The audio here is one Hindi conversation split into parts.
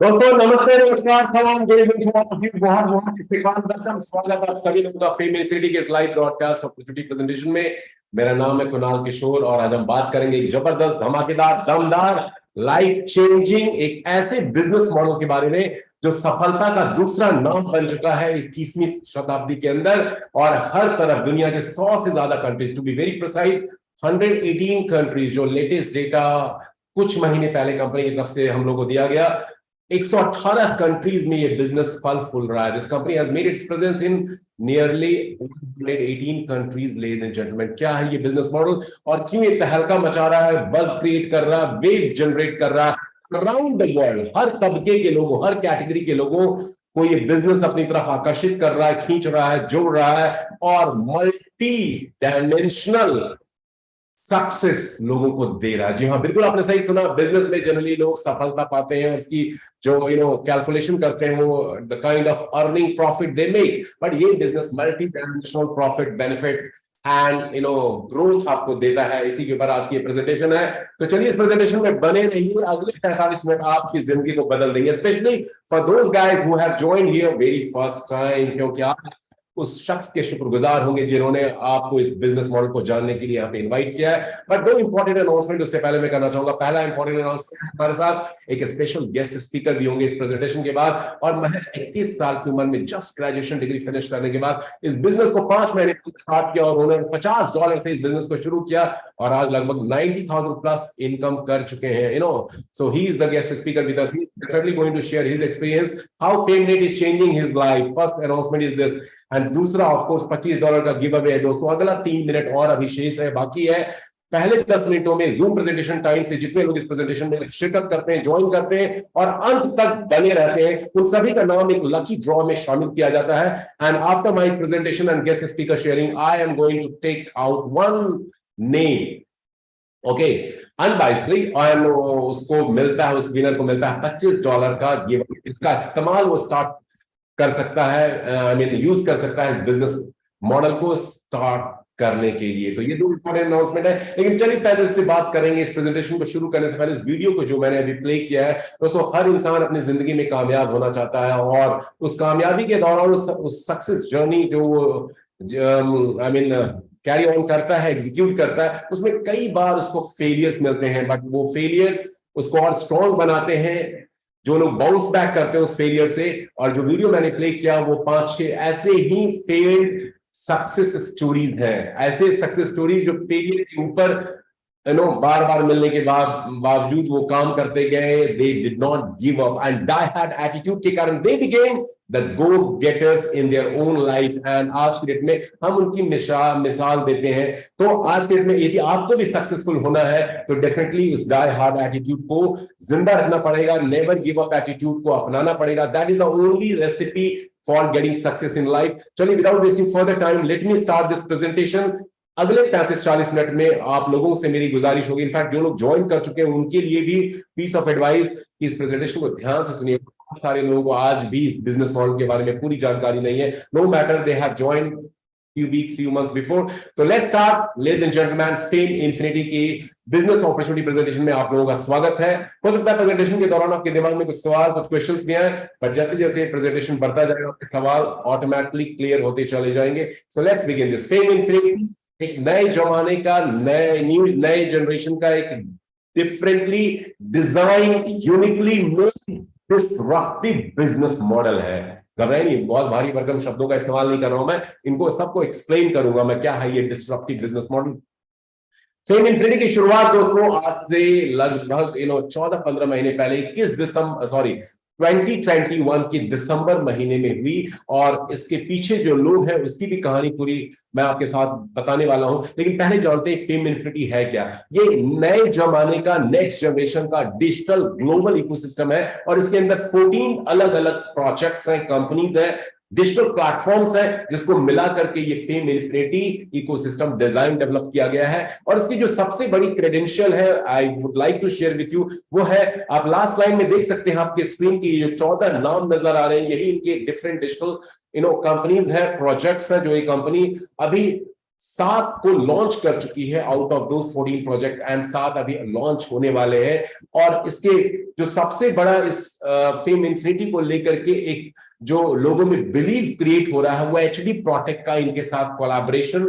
दोस्तों नमस्ते, नमस्कार, सलाम, जय हिंद। बहुत बहुत इस्तेकाल, वेलकम, स्वागत आप सभी लोगों का फेम सिटी के इस लाइव ब्रॉडकास्ट अपॉर्चुनिटी प्रेजेंटेशन में। मेरा नाम है कुणाल किशोर और आज हम बात करेंगे एक जबरदस्त, धमाकेदार, दमदार, लाइफ चेंजिंग एक ऐसे बिजनेस मॉडल के बारे में जो सफलता का दूसरा नाम बन चुका है 21वीं शताब्दी के अंदर और हर तरफ दुनिया के 100 से ज्यादा countries, to be very precise 118 countries, जो लेटेस्ट डेटा कुछ महीने पहले कंपनी की तरफ से हम लोग को दिया गया, 118 कंट्रीज में ये बिजनेस फल फूल रहा है। This company has made it's presence in nearly 118 countries. Ladies and gentleman, क्या है ये बिजनेस मॉडल और क्यों ये तहलका मचा रहा है, बज क्रिएट कर रहा है, वेव जनरेट कर रहा है अराउंड द वर्ल्ड। हर तबके के लोगों, हर कैटेगरी के लोगों को ये बिजनेस अपनी तरफ आकर्षित कर रहा है, खींच रहा है, जोड़ रहा है और मल्टी डायमेंशनल सक्सेस लोगों को दे रहा है। जी हाँ, बिल्कुल आपने सही सुना। बिजनेस में जनरली लोग सफलता पाते हैं, उसकी जो कैलकुलेशन करते हैं, वो the kind of earning profit they make, but ये business multi dimensional profit, benefit and growth आपको देता है। इसी के ऊपर आज की प्रेजेंटेशन है। तो चलिए इस प्रेजेंटेशन में बने रहिए, अगले 45 मिनट आपकी जिंदगी को बदल देंगे, specially for those guys who have joined here very first time, क्योंकि आप उस शख्स के शुक्रगुजार होंगे जिन्होंने आपको इस बिजनेस मॉडल को जानने के लिए यहाँ पे इनवाइट किया है। बट दो इंपॉर्टेंट अनाउंसमेंट उससे पहले मैं करना चाहूंगा। पहला इंपॉर्टेंट अनाउंसमेंट, हमारे साथ एक स्पेशल गेस्ट स्पीकर भी होंगे इस प्रेजेंटेशन के बाद, और महज 21 साल की उम्र में जस्ट ग्रेजुएशन डिग्री फिनिश करने के बाद इस बिजनेस को 5 महीने स्टार्ट किया और उन्होंने $50 से इस बिजनेस को शुरू किया और आज लगभग 90,000 प्लस इनकम कर चुके हैं। So he is the guest speaker with us. He is definitely going to share his experience, how FameNet is changing his life. First announcement is this. And दूसरा ऑफ कोर्स $25 का गिव अवे है दोस्तों। अगला 3 मिनट और अभी शेष है, बाकी है। पहले 10 मिनटों में जूम प्रेजेंटेशन टाइम से जितने लोग इस प्रेजेंटेशन में शिरकत करते हैं, ज्वाइन करते हैं और अंत तक बने रहते हैं, उन सभी का नाम एक लकी ड्रॉ में शामिल किया जाता है। And after my presentation and guest speaker sharing, I am going to take out one name, okay, unbiasedly, और उसको मिलता है, उस विनर को मिलता है $25 का गिव। इसका इस्तेमाल वो स्टार्ट कर सकता है, आई मीन यूज कर सकता है इस बिजनेस मॉडल को स्टार्ट करने के लिए। तो ये दो इंपॉर्टेंट अनाउंसमेंट है। लेकिन चलिए पहले इससे बात करेंगे, इस प्रेजेंटेशन को शुरू करने से पहले इस वीडियो को जो मैंने अभी प्ले किया है, दोस्तों हर इंसान अपनी जिंदगी में कामयाब होना चाहता है और उस कामयाबी के दौरान उस सक्सेस जर्नी जो आई मीन कैरी ऑन करता है, एग्जीक्यूट करता है, उसमें कई बार उसको फेलियर्स मिलते हैं, बट वो फेलियर्स उसको और स्ट्रॉन्ग बनाते हैं। जो लोग बाउंस बैक करते हैं उस फेलियर से, और जो वीडियो मैंने प्ले किया वो 5-6 ऐसे ही फेल्ड सक्सेस स्टोरीज हैं, ऐसे सक्सेस स्टोरीज जो फेलियर के ऊपर बार बार मिलने के बावजूद वो काम करते गए। They did not give up and die hard attitude के कारण they became the go getters in their own life. And आज की डेट में हम उनकी मिसाल देते हैं। तो आज की डेट में यदि आपको भी सक्सेसफुल होना है तो डेफिनेटली उस डाई हार्ड एटीट्यूड को जिंदा रखना पड़ेगा, नेवर गिव अप एटीट्यूड को अपनाना पड़ेगा। That is the only recipe for getting success in life. चलिए without wasting further time, let me start this presentation. अगले 35-40 मिनट में आप लोगों से मेरी गुजारिश होगी, इनफैक्ट जो लोग ज्वाइन कर चुके हैं उनके लिए भी पीस ऑफ एडवाइस, इस प्रेजेंटेशन को ध्यान से सुनिए। बहुत सारे लोगों को आज भी इस बिजनेस मॉडल के बारे में पूरी जानकारी नहीं है, no matter they have joined few weeks, few months before. So let's start, ladies and gentlemen, Fame Infinity की बिजनेस अपॉर्चुनिटी प्रेजेंटेशन में आप लोगों का स्वागत है। हो सकता है प्रेजेंटेशन के दौरान आपके दिमाग में कुछ सवाल, कुछ क्वेश्चंस भी आए, पर जैसे जैसे प्रेजेंटेशन बढ़ता जाएगा आपके सवाल ऑटोमेटिकली क्लियर होते चले जाएंगे। So let's begin this. Fame infinity एक नए जमाने का, नए जनरेशन का एक differently design, uniquely disruptive business model है। घबराए नहीं, बहुत भारी भरकम शब्दों का इस्तेमाल नहीं कर रहा हूं मैं, इनको सबको एक्सप्लेन करूंगा मैं क्या है ये disruptive business model. Fame infinity की शुरुआत दोस्तों आज से लगभग 14-15 महीने पहले 2021 की दिसंबर महीने में हुई, और इसके पीछे जो लोग हैं उसकी भी कहानी पूरी मैं आपके साथ बताने वाला हूं। लेकिन पहले जानते हैं फेम इन्फिनिटी है क्या। ये नए जमाने का, नेक्स्ट जनरेशन का डिजिटल ग्लोबल इकोसिस्टम है और इसके अंदर 14 अलग अलग प्रोजेक्ट्स हैं, कंपनीज हैं, डिजिटल प्लेटफॉर्म्स है, जिसको मिला करके ये fame infinity ecosystem design develop किया गया है। और इसकी जो सबसे बड़ी क्रेडेंशियल है, I would like to share with you, वो है, आप लास्ट लाइन में देख सकते हैं आपके स्क्रीन की जो 14 नाम नजर आ रहे हैं, यही इनके डिफरेंट डिजिटल कंपनीज है, प्रोजेक्ट्स है जो ये कंपनी अभी 7 को लॉन्च कर चुकी है out of those 14 project, and 7 अभी लॉन्च होने वाले हैं। और इसके जो सबसे बड़ा इस फेम इन्फिनिटी को लेकर के एक जो लोगों में बिलीव क्रिएट हो रहा है वो एचडी प्रोटेक्ट का इनके साथ कोलैबोरेशन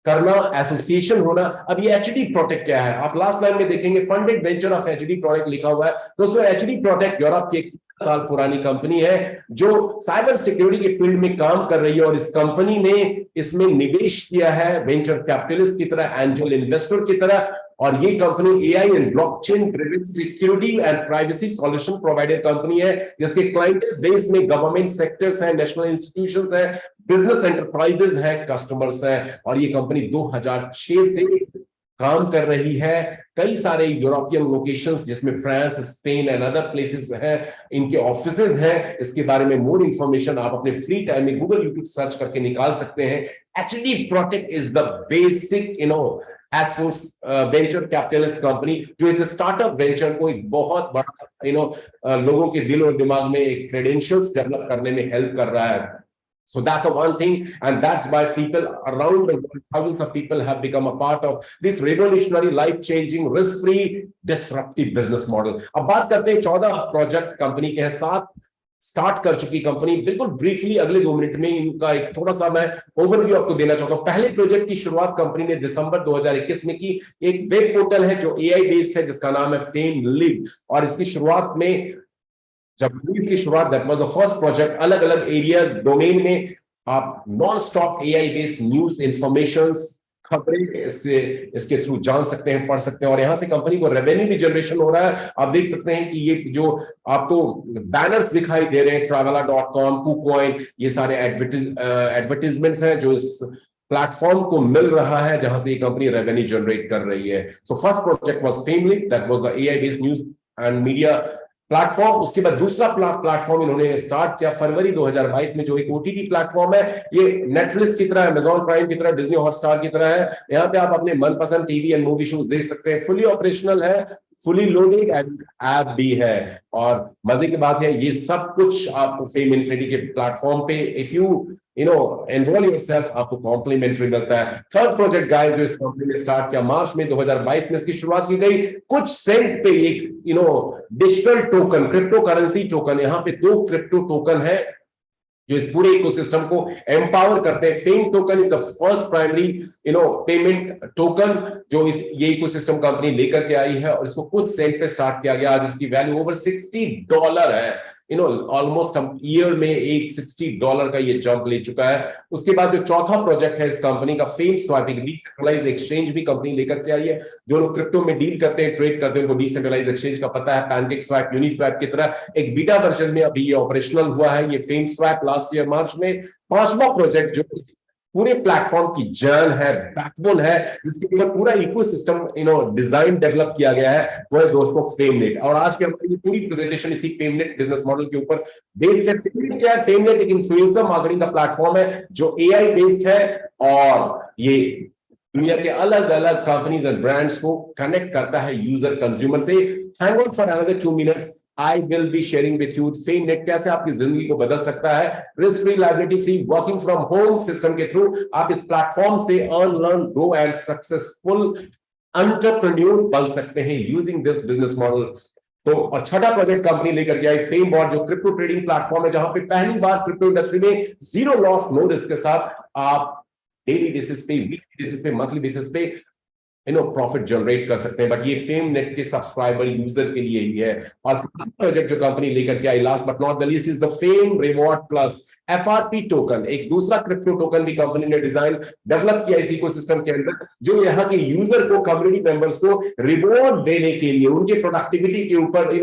करना, एसोसिएशन होना। अब ये एचडी प्रोटेक्ट क्या है, आप लास्ट लाइन में देखेंगे funded venture of HD protect लिखा हुआ है। दोस्तों एचडी प्रोटेक्ट यूरोप की 1 साल पुरानी कंपनी है जो साइबर सिक्योरिटी के फील्ड में काम कर रही है, और इस कंपनी ने इसमें निवेश किया है वेंचर कैपिटलिस्ट की तरह, एंजल इन्वेस्टर की तरह। और ये company AI and blockchain driven security and privacy solution provider company है, जिसके क्लाइंट बेस में गवर्नमेंट सेक्टर्स है, नेशनल इंस्टीट्यूशंस है, बिजनेस एंटरप्राइजेस है, कस्टमर्स है। और ये कंपनी 2006 से काम कर रही है कई सारे यूरोपियन लोकेशंस जिसमें France, Spain and other places हैं, इनके ऑफिसेज हैं। इसके बारे में मोर इंफॉर्मेशन आप अपने फ्री टाइम में गूगल यूट्यूब सर्च करके निकाल सकते हैं। HD protect is the basic Asus venture capitalist company जो इस स्टार्टअप वेंचर को एक बहुत बड़ा लोगों के दिल और दिमाग में एक क्रेडेंशियल्स डेवलप करने में हेल्प कर रहा है। So that's the one thing, and that's why people around the world, thousands of people have become a part of this revolutionary, life-changing, risk-free, disruptive business model. अब बात करते हैं 14 प्रोजेक्ट कंपनी के हैं, 7 स्टार्ट कर चुकी कंपनी। बिल्कुल ब्रीफली अगले 2 मिनट में इनका एक थोड़ा सा मैं ओवरव्यू आपको देना चाहता हूं। पहले प्रोजेक्ट की शुरुआत कंपनी ने दिसंबर 2021 में की। एक वेब पोर्टल है जो एआई बेस्ड है जिसका नाम है फेम लिव, और इसकी शुरुआत में जब इसकी शुरुआत that was the first project, अलग अलग एरियाज डोमेन में आप non stop AI based news informations खबरें इसके थ्रू जान सकते हैं, पढ़ सकते हैं। और यहां से कंपनी को रेवेन्यू भी जनरेशन हो रहा है। आप देख सकते हैं कि ये जो आपको बैनर्स दिखाई दे रहे हैं, travala.com, KuCoin, ये सारे एडवर्टीजमेंट्स हैं जो इस प्लेटफॉर्म को मिल रहा है, जहां से ये कंपनी रेवेन्यू जनरेट कर रही है। So first project was FameLink, that was the AI based news and media platform. उसके बाद दूसरा प्लेटफॉर्म इन्होंने स्टार्ट किया फरवरी 2022 में, जो एक ओटीटी प्लेटफॉर्म है। ये नेटफ्लिक्स की तरह, अमेजॉन प्राइम की तरह, डिज्नी हॉटस्टार की तरह है। यहाँ पे आप अपने मनपसंद टीवी एंड मूवी शोज देख सकते हैं। फुली ऑपरेशनल है, फुली लोडेड एंड ऐप भी है। और मजे की बात है ये सब कुछ आपको फेम इन्फिनिटी के प्लेटफॉर्म पे इफ यू एनरोल योरसेल्फ आपको कॉम्प्लीमेंट्री मिलता है। थर्ड प्रोजेक्ट गाइस जो इस कंपनी ने स्टार्ट किया मार्च में 2022 में इसकी शुरुआत की गई। कुछ सेंट पे एक digital token, crypto currency token, यहाँ पे 2 क्रिप्टो टोकन है जो इस पूरे इकोसिस्टम को एम्पावर करते हैं। Fame token is the first primary payment token जो ये इकोसिस्टम कंपनी लेकर के आई है, और इसको कुछ सेंट पे स्टार्ट किया गया। आज इसकी वैल्यू ओवर $60 है। ऑलमोस्ट हम ईयर में एक $60 का ये जंप ले चुका है। उसके बाद जो चौथा प्रोजेक्ट है इस कंपनी का, फेम स्वैप, एक डिसेंट्रलाइज्ड एक्सचेंज भी कंपनी लेकर के आई है। जो लोग क्रिप्टो में डील करते हैं, ट्रेड करते हैं, उनको डिसेंट्रलाइज्ड एक्सचेंज का पता है। पैनकेक स्वैप, यूनिस्वैप की तरह एक बीटा वर्जन में अभी ये ऑपरेशनल हुआ है, ये fame swap last year March में। पांचवा प्रोजेक्ट जो पूरे प्लेटफॉर्म की जान है, बैकबोन है, जिसके ऊपर पूरा इकोसिस्टम डिजाइन डेवलप किया गया है, वो है दोस्तों फेमनेट। और आज की हमारी पूरी प्रेजेंटेशन इसी फेमनेट बिजनेस मॉडल के ऊपर बेस्ड है। फेमनेट क्या है? फेमनेट एक इन्फ्लुएंसर मार्केटिंग का प्लेटफॉर्म है जो एआई बेस्ड है, और ये दुनिया के अलग अलग कंपनीज एंड ब्रांड्स को कनेक्ट करता है यूजर कंज्यूमर से। Hang on for another 2 minutes, I will be sharing with you फेमनेट कैसे आपकी जिंदगी को बदल सकता है। Risk free, liability free, working from home system के थ्रू आप इस प्लेटफॉर्म से earn, learn, grow and successful entrepreneur बन सकते हैं यूजिंग दिस बिजनेस मॉडल। तो और छठा प्रोजेक्ट कंपनी लेकर के आई फेम बॉट, जो क्रिप्टो ट्रेडिंग प्लेटफॉर्म है, जहां पे पहली बार क्रिप्टो इंडस्ट्री में जीरो लॉस नो रिस्क के साथ आप डेली बेसिस पे, वीकली बेसिस पे, मंथली बेसिस पे प्रॉफिट जनरेट कर सकते हैं। बट ये फेम नेट के सब्सक्राइबर यूजर के लिए ही है। और प्रोजेक्ट जो कंपनी लेकर के आई last but not the least is the Fame Reward Plus, FRP token, एक दूसरा क्रिप्टो टोकन भी कंपनी ने डिजाइन डेवलप किया इस इकोसिस्टम के अंदर, जो यहाँ के यूजर को, कम्युनिटी मेंबर्स को रिवॉर्ड देने के लिए, उनके प्रोडक्टिविटी के ऊपर,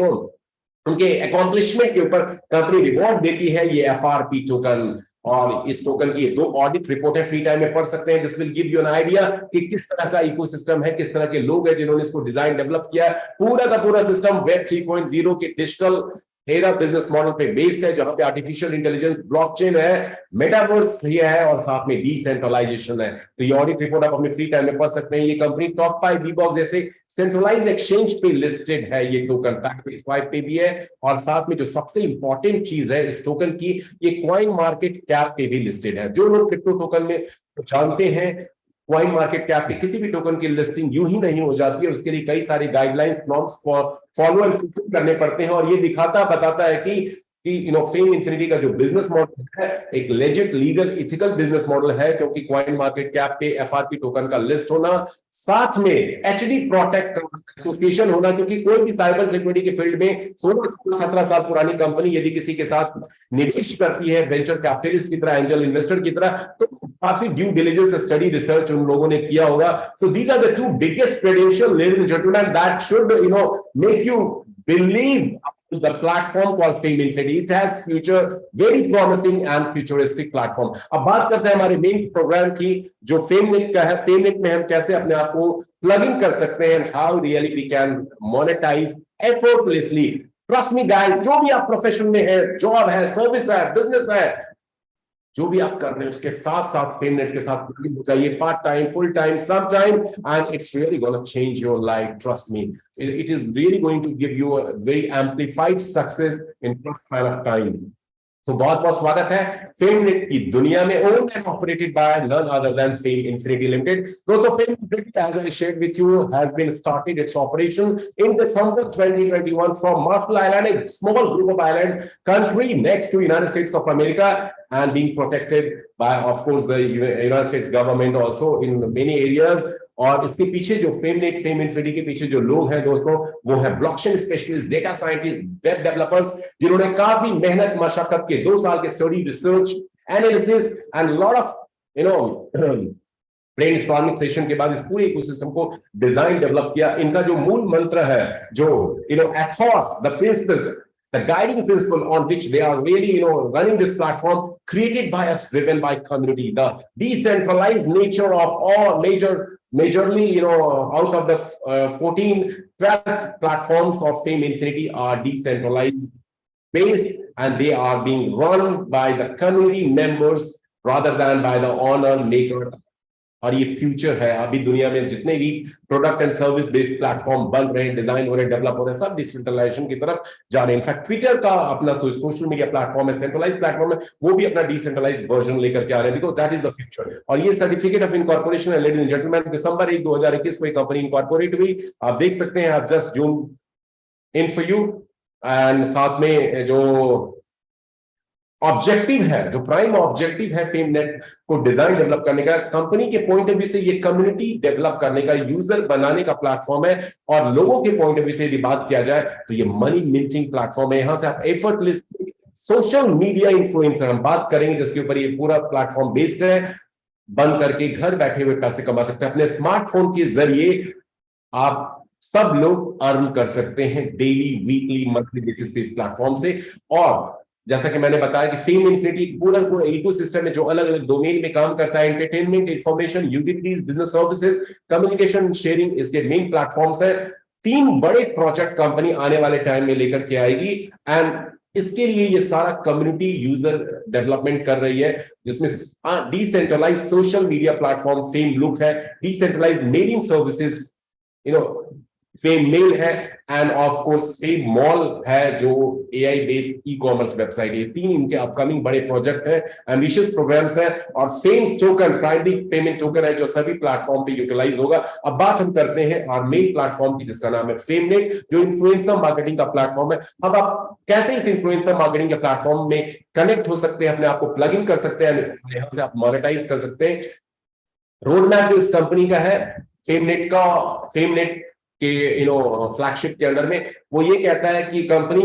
उनके अकॉम्प्लिशमेंट के ऊपर कंपनी रिवॉर्ड देती है, ये एफआरपी टोकन। और इस टोकन की 2 ऑडिट रिपोर्ट है, फ्री टाइम में पढ़ सकते हैं। This will give you an idea कि किस तरह का इकोसिस्टम है, किस तरह के लोग हैं जिन्होंने इसको डिजाइन डेवलप किया है। पूरा का पूरा सिस्टम वेब 3.0 के डिजिटल हेरा बिजनेस मॉडल पे बेस्ड है, जहां पे आर्टिफिशियल इंटेलिजेंस, ब्लॉकचेन है, मेटावर्स ये है, और साथ में डिसेंट्रलाइजेशन है। तो ये ऑडिट रिपोर्ट आप अपने फ्री टाइम में पढ़ सकते हैं। ये कंपनी टॉकपाई, बीबॉक्स जैसे सेंट्रलाइज्ड एक्सचेंज पे लिस्टेड है। ये टोकन पैक पे भी है, और साथ में जो सबसे इंपॉर्टेंट चीज है इस टोकन की, ये कॉइन मार्केट कैप पे भी लिस्टेड है। जो लोग क्रिप्टो टोकन में जानते हैं, कॉइन मार्केट कैप पे किसी भी टोकन की लिस्टिंग यूं ही नहीं हो जाती है, उसके लिए कई सारी guidelines, norms follow and fulfil करने पड़ते हैं। और ये दिखाता बताता है कि फेम इंफिनिटी का जो बिजनेस मॉडल है एक legit legal ethical business model है, क्योंकि कॉइन मार्केट कैप पे एफआरपी टोकन का लिस्ट होना, साथ में एचडी प्रोटेक्ट एसोसिएशन होना, क्योंकि कोई भी साइबर सिक्योरिटी के फील्ड में 16-17 साल पुरानी कंपनी यदि किसी के साथ निवेश करती है वेंचर कैपिटलिस्ट की तरह, एंजल इन्वेस्टर की तरह, तो काफी ड्यू डिलिजेंस स्टडी रिसर्च उन लोगों ने किया होगा। So these are the two biggest credential, ladies and gentleman, that should make you believe the platform called Fame Infinity. It has future, very promising and futuristic platform. अब बात करते हैं हमारे मेन प्रोग्राम की, जो FameNet का है। FameNet में हम कैसे अपने आप को प्लग इन कर सकते हैं, how really we can monetize effortlessly. Trust me guys, जो भी आप प्रोफेशन में है, जॉब है, सर्विस है, बिजनेस है, जो भी आप कर रहे हैं उसके साथ साथ FameNet के साथ हो जाइए, पार्ट टाइम, फुल टाइम, सब time, and it's really gonna change your life, trust me. It is really going to give you a very amplified success in short span of time. तो बहुत बहुत स्वागत है FameNet की दुनिया में, owned and operated by none other than Fame Infinity Limited. दोस्तों, Fame Infinity, as I shared with you, has been started its operation in December 2021 from Marshall Island, a small group of island country next to United States of America, and being protected by, of course, the United States government also in many areas. और इसके पीछे जो FameNet, फेम इंफिनिटी के पीछे जो लोग हैं दोस्तों, वो है blockchain specialist, data scientist, web developers, जिन्होंने काफी मेहनत मशक्कत के 2 साल के study, research, analysis and lot of brainstorming session के बाद इस पूरे इकोसिस्टम को डिजाइन डेवलप किया। इनका जो मूल मंत्र है, जो Ethos, the principles, the guiding principle on which they are really running this platform, created by us, driven by community, the decentralized nature of all majorly out of the 12 platforms of Fame Infinity are decentralized based, and they are being run by the community members rather than by the owner maker। और ये फ्यूचर है। अभी दुनिया में जितने भी product and service based platform बन रहे हैं, डिजाइन हो रहे हैं, डेवलप हो रहे हैं, सब डिसेंट्रलाइजेशन की तरफ जा रहे हैं। इनफैक्ट ट्विटर का अपना सोशल मीडिया प्लेटफॉर्म है, सेंट्रलाइज्ड प्लेटफॉर्म है, वो भी अपना डिसेंट्रलाइज्ड वर्जन लेकर के आ रहे हैं, because that is the future. और ये सर्टिफिकेट ऑफ इनकॉर्पोरेशन है, लेडीज एंड जेंटलमैन, दिसंबर 1 2021 को ये कंपनी इनकॉर्पोरेट हुई। आप देख सकते हैं, आप just zoom in for you, and साथ में जो ऑब्जेक्टिव है, जो प्राइम ऑब्जेक्टिव है FameNet को डिजाइन डेवलप करने का, कंपनी के पॉइंट ऑफ व्यू से ये कम्युनिटी डेवलप करने का, यूजर बनाने का प्लेटफॉर्म है। और लोगों के पॉइंट ऑफ व्यू से यदि बात किया जाए तो ये मनी मिंटिंग प्लेटफॉर्म है। यहां से आप एफर्टलेस सोशल मीडिया इन्फ्लुएंसर, हम बात करेंगे जिसके ऊपर ये पूरा प्लेटफॉर्म बेस्ड है, बन करके घर बैठे हुए पैसे कमा सकते हैं। अपने स्मार्टफोन के जरिए आप सब लोग अर्न कर सकते हैं डेली, वीकली, मंथली बेसिस पे इस प्लेटफॉर्म से। और जैसा कि मैंने बताया कि फेम इंफिनिटी पूरा इकोसिस्टम है जो अलग अलग डोमेन में काम करता है, entertainment, information, utilities, business services, communication, sharing, इसके मेन प्लेटफॉर्म्स है। 3 बड़े प्रोजेक्ट कंपनी आने वाले टाइम में लेकर के आएगी, एंड इसके लिए ये सारा कम्युनिटी यूजर डेवलपमेंट कर रही है, जिसमें decentralize social media platform Fame Look है, decentralize mailing services Fame Mail है, and of course Fame Mall है जो AI based e commerce website है। 3 इनके अपकमिंग बड़े प्रोजेक्ट हैं, एम्बिशियस प्रोग्राम्स हैं। और fame token primary payment token है जो सभी प्लेटफॉर्म पे यूटिलाइज होगा। अब बात हम करते हैं और मेन प्लेटफॉर्म की, जिसका नाम है FameNet, जो इन्फ्लुएंसर मार्केटिंग का प्लेटफॉर्म है। अब आप कैसे इस इन्फ्लुएंसर मार्केटिंग के प्लेटफॉर्म में कनेक्ट हो सकते हैं, अपने आप को प्लग इन कर सकते हैं, यहां से आप मोनेटाइज कर सकते हैं। रोड मैप जो इस कंपनी का है FameNet के फ्लैगशिप के अंडर में, वो ये कहता है कि कंपनी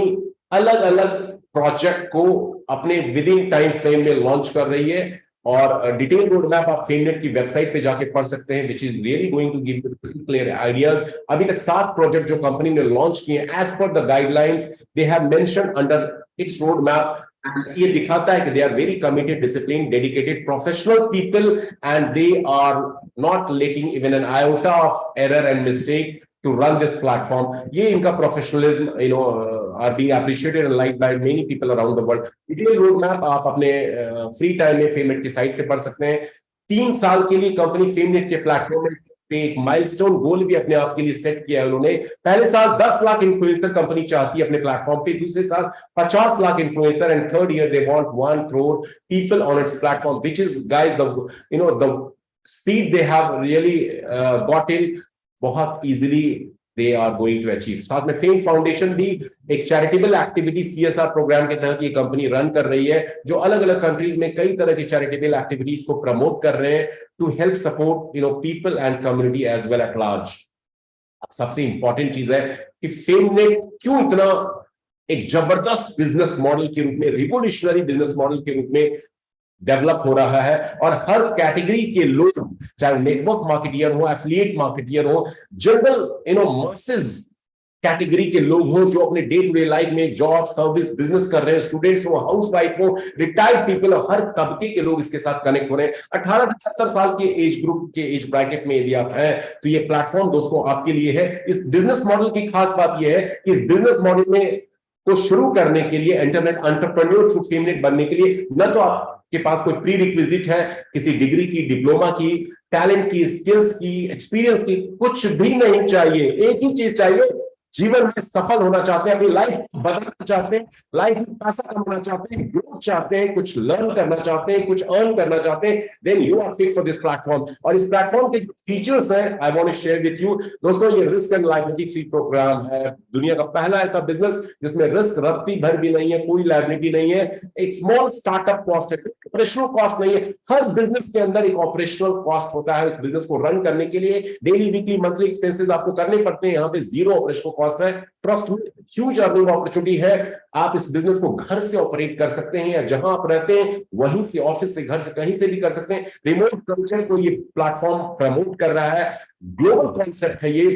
अलग अलग प्रोजेक्ट को अपने विद इन टाइम फ्रेम में लॉन्च कर रही है। और डिटेल रोड मैप आप FameNet की वेबसाइट पे जाके पढ़ सकते हैं, which is really going to give you clear ideas. अभी तक 7 प्रोजेक्ट जो कंपनी ने लॉन्च किए, as per the guidelines they have mentioned under its road map. ये दिखाता है कि they are very committed, discipline, dedicated, professional people, and they are not letting even an iota of error and mistake to run this platform. ये इनका professionalism are being appreciated and liked by many people around the world. Detailed roadmap आप अपने फ्री टाइम में FameNet की साइट से पढ़ सकते हैं। 3 साल के लिए कंपनी FameNet के प्लेटफॉर्म पे एक माइलस्टोन गोल भी अपने आप के लिए सेट किया है उन्होंने। पहले साल 10 लाख इन्फ्लुएंसर कंपनी चाहती है अपने प्लेटफॉर्म पे, दूसरे साल 50 lakh influencer, and third year they want 1 crore people on its platform, which is guys the speed they have really got in, बहुत easily they are going to achieve. साथ में फेम फाउंडेशन भी एक चैरिटेबल एक्टिविटी सीएसआर प्रोग्राम के तहत ये कंपनी रन कर रही है, जो अलग अलग कंट्रीज में कई तरह की चैरिटेबल एक्टिविटीज को प्रमोट कर रहे हैं to help support people and community as well at large. सबसे इंपॉर्टेंट चीज है कि फेमनेट क्यों इतना एक जबरदस्त बिजनेस मॉडल के रूप में, रिवोल्यूशनरी बिजनेस मॉडल के रूप में डेवलप हो रहा है, और हर कैटेगरी के लोग, चाहे नेटवर्क मार्केटियर हो, एफिलिएट मार्केटियर हो, जनरल मासेस कैटेगरी के लोग हो जो अपने डे टू डे लाइफ में जॉब, सर्विस, बिजनेस कर रहे हैं, स्टूडेंट्स हो, हाउस वाइफ हो, रिटायर्ड पीपल हो, हर तबके के लोग इसके साथ कनेक्ट हो रहे हैं। 18 से 70 साल के एज ग्रुप के एज ब्रैकेट में यदि आप हैं तो ये प्लेटफॉर्म दोस्तों आपके लिए है। इस बिजनेस मॉडल की खास बात यह है कि इस बिजनेस मॉडल में को शुरू करने के लिए, इंटरनेट एंटरप्रेन्योर थ्रू फेमनेट बनने के लिए, न तो आपके पास कोई प्री रिक्विजिट है किसी डिग्री की, डिप्लोमा की, टैलेंट की, स्किल्स की, एक्सपीरियंस की, कुछ भी नहीं चाहिए। एक ही चीज चाहिए, जीवन में सफल होना चाहते हैं, अपनी लाइफ बदलना चाहते हैं, लाइफ में पैसा कमाना चाहते हैं, ग्रोथ चाहते हैं, कुछ लर्न करना चाहते हैं, कुछ अर्न करना चाहते हैं, then you are fit for this platform. और इस प्लेटफॉर्म के जो फीचर्स हैं I want to share with you दोस्तों। ये risk and liability free program है, दुनिया का पहला ऐसा बिजनेस जिसमें रिस्क रत्ती भर भी नहीं है, कोई लायबिलिटी नहीं है, एक स्मॉल स्टार्टअप कॉस्ट है, ऑपरेशनल कॉस्ट नहीं है। हर बिजनेस के अंदर एक ऑपरेशनल कॉस्ट होता है, उस बिजनेस को रन करने के लिए डेली, वीकली, मंथली एक्सपेंसेस आपको करने पड़ते हैं। यहाँ पे जीरो ऑपरेशनल कॉस्ट है। ट्रस्ट में ह्यूज अर्निंग अपॉर्चुनिटी है। आप इस बिजनेस को घर से ऑपरेट कर सकते हैं, या जहां आप रहते हैं वहीं से, ऑफिस से, घर से, कहीं से भी कर सकते हैं। रिमोट कल्चर को ये प्लेटफॉर्म प्रमोट कर रहा है। ग्लोबल कॉन्सेप्ट है ये,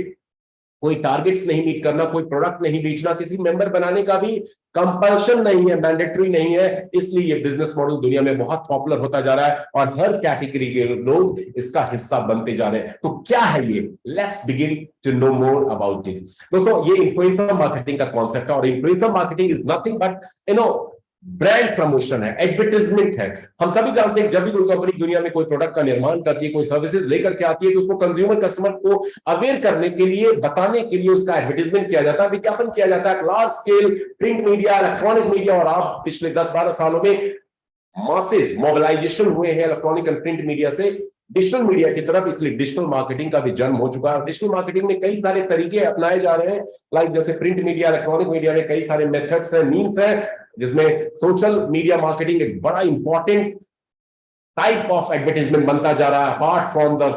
कोई टारगेट्स नहीं मीट करना, कोई प्रोडक्ट नहीं बेचना, किसी मेंबर बनाने का भी कंपल्शन नहीं है, मैंडेटरी नहीं है। इसलिए ये बिजनेस मॉडल दुनिया में बहुत पॉपुलर होता जा रहा है और हर कैटेगरी के लोग इसका हिस्सा बनते जा रहे हैं। तो क्या है ये? Let's begin to know more about it. दोस्तों, ये इन्फ्लुएंसर मार्केटिंग का कॉन्सेप्ट है, और influencer marketing is nothing but brand promotion है, एडवर्टाइजमेंट है। हम सभी जानते हैं जब भी कोई कंपनी दुनिया में कोई प्रोडक्ट का निर्माण करती है, कोई सर्विसेज लेकर के आती है, तो उसको कंज्यूमर, कस्टमर को अवेयर करने के लिए, बताने के लिए उसका एडवर्टाइजमेंट किया जाता है, विज्ञापन किया जाता है। Large scale print media, electronic media, और आप पिछले 10-12 सालों में मासेस मोबिलाइजेशन हुए हैं इलेक्ट्रॉनिक एंड प्रिंट मीडिया से डिजिटल मीडिया की तरफ, इसलिए डिजिटल मार्केटिंग का भी जन्म हो चुका है। डिजिटल मार्केटिंग में कई सारे तरीके अपनाए जा रहे हैं, लाइक जैसे प्रिंट मीडिया, इलेक्ट्रॉनिक मीडिया में कई सारे मेथड्स हैं, मीन्स हैं, जिसमें सोशल मीडिया मार्केटिंग एक बड़ा इंपॉर्टेंट टाइप ऑफ एडवर्टाइजमेंट बनता जा रहा है, apart from the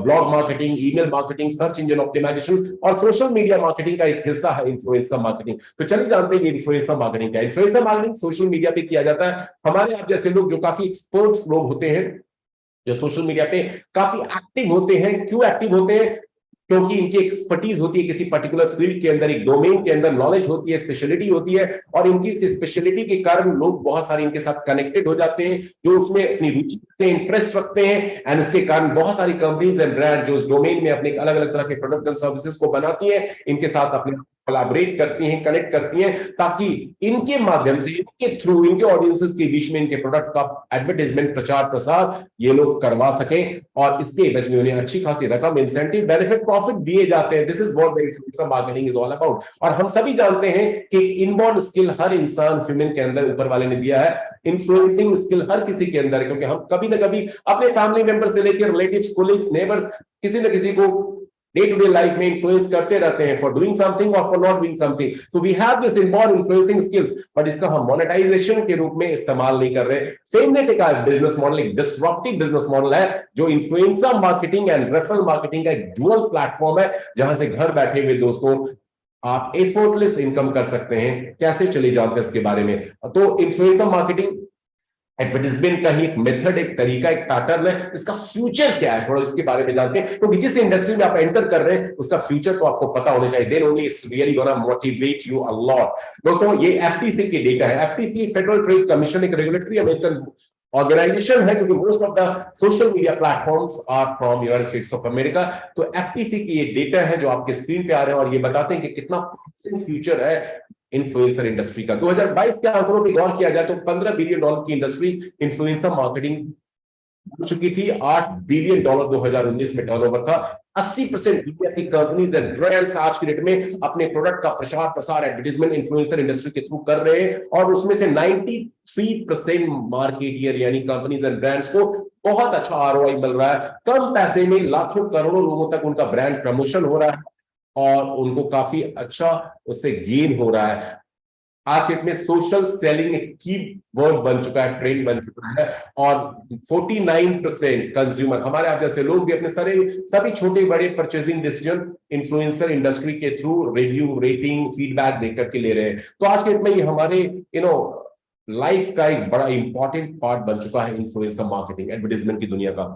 blog marketing, email marketing, search engine optimisation, और सोशल मीडिया मार्केटिंग का एक हिस्सा है इन्फ्लुएंसर मार्केटिंग। तो चलिए जानते हैं ये इन्फ्लुएंसर मार्केटिंग क्या है। इन्फ्लुएंसर मार्केटिंग सोशल मीडिया पे किया जाता है। हमारे आप जैसे लोग जो काफी एक्सपर्ट्स लोग होते हैं, जो सोशल मीडिया पे काफी एक्टिव होते हैं, क्यों एक्टिव होते हैं? क्योंकि इनकी एक्सपर्टीज होती है किसी पर्टिकुलर फील्ड के अंदर, एक डोमेन के अंदर नॉलेज होती है, स्पेशलिटी होती है, और इनकी स्पेशलिटी के कारण लोग बहुत सारे इनके साथ कनेक्टेड हो जाते हैं, जो उसमें अपनी रुचि रखते हैं, इंटरेस्ट रखते हैं, एंड इसके कारण बहुत सारी कंपनीज एंड ब्रांड जो उस डोमेन में अपने अलग अलग तरह के प्रोडक्ट एंड सर्विसेज को बनाती हैं, इनके साथ अपने कोलैबोरेट करती हैं, कनेक्ट करती हैं, ताकि इनके माध्यम से, इनके थ्रू, इनके ऑडियंसेस के बीच में इनके प्रोडक्ट का एडवर्टाइजमेंट, प्रचार प्रसार ये लोग करवा सकें, और इसके एवज में उन्हें अच्छी खासी रकम, इंसेंटिव, बेनिफिट, प्रॉफिट दिए जाते हैं। This is what the influencer marketing is all about. और हम सभी जानते हैं कि इनबॉर्न स्किल हर इंसान, ह्यूमन के अंदर ऊपर वाले ने दिया है। इन्फ्लुएंसिंग स्किल हर किसी के अंदर है, क्योंकि हम कभी ना कभी अपने फैमिली मेंबर से लेकर रिलेटिव्स, कोलिग्स, नेबर्स, किसी न किसी को डे टू डे लाइफ में इन्फ्लुएंस करते रहते हैं, फॉर डूइंग समथिंग और फॉर नॉट डूइंग समथिंग। तो we have this inborn influencing skills, but इसका हम मोनेटाइजेशन के रूप में इस्तेमाल नहीं कर रहे। फेमनेट का बिजनेस मॉडल एक डिसरप्टिव बिजनेस मॉडल है, जो influencer marketing and referral marketing का एक डुअल प्लेटफॉर्म है, जहां से घर बैठे हुए दोस्तों आप एफर्टलेस इनकम कर सकते हैं। कैसे, चले जानते हैं इसके बारे में। तो इन्फ्लुएंसर मार्केटिंग एडवर्टाइजमेंट का ही एक मेथड, एक तरीका, एक पैटर्न है। इसका फ्यूचर क्या है, थोड़ा इसके बारे में जानते हैं, क्योंकि जिस इंडस्ट्री में आप एंटर कर रहे हैं उसका फ्यूचर तो आपको पता होना चाहिए। Then only it's really gonna motivate you a lot. दोस्तों, ये एफटीसी की डेटा है। एफटीसी फेडरल ट्रेड कमीशन एक रेगुलेटरी अमेरिकन ऑर्गेनाइजेशन है, क्योंकि most of the social media platforms are from United States of America. तो एफटीसी की ये डेटा है जो आपके स्क्रीन पे आ रहे हैं, और ये बताते हैं कि कितना फ्यूचर है इन्फ्लुएंसर इंडस्ट्री का। 2022 के आंकड़ों पर गौर किया जाए तो $15 बिलियन की इंडस्ट्री इन्फ्लुएंसर मार्केटिंग हो चुकी थी। $8 बिलियन 2019 में टर्नओवर था। 80% दुनिया की कंपनीज एंड ब्रांड्स आज की डेट में अपने प्रोडक्ट का प्रचार प्रसार, एडवर्टाइजमेंट इन्फ्लुएंसर इंडस्ट्री के थ्रू कर रहे हैं, और उसमें से 93% मार्केटियर यानी कंपनीज एंड ब्रांड्स को बहुत अच्छा आरओआई मिल रहा है, कम पैसे में लाखों करोड़ों लोगों तक उनका ब्रांड प्रमोशन हो रहा है और उनको काफी अच्छा उससे गेन हो रहा है। आज के डेट में सोशल सेलिंग एक की वर्ड बन चुका है, ट्रेंड बन चुका है, और 49% कंज्यूमर, हमारे आप जैसे लोग भी अपने सभी छोटे बड़े परचेजिंग डिसीजन इन्फ्लुएंसर इंडस्ट्री के थ्रू रिव्यू, रेटिंग, फीडबैक देकर के ले रहे हैं। तो आज के डेट में ये हमारे लाइफ का एक बड़ा इंपॉर्टेंट पार्ट बन चुका है इन्फ्लुएंसर मार्केटिंग, एडवर्टाइजमेंट की दुनिया का।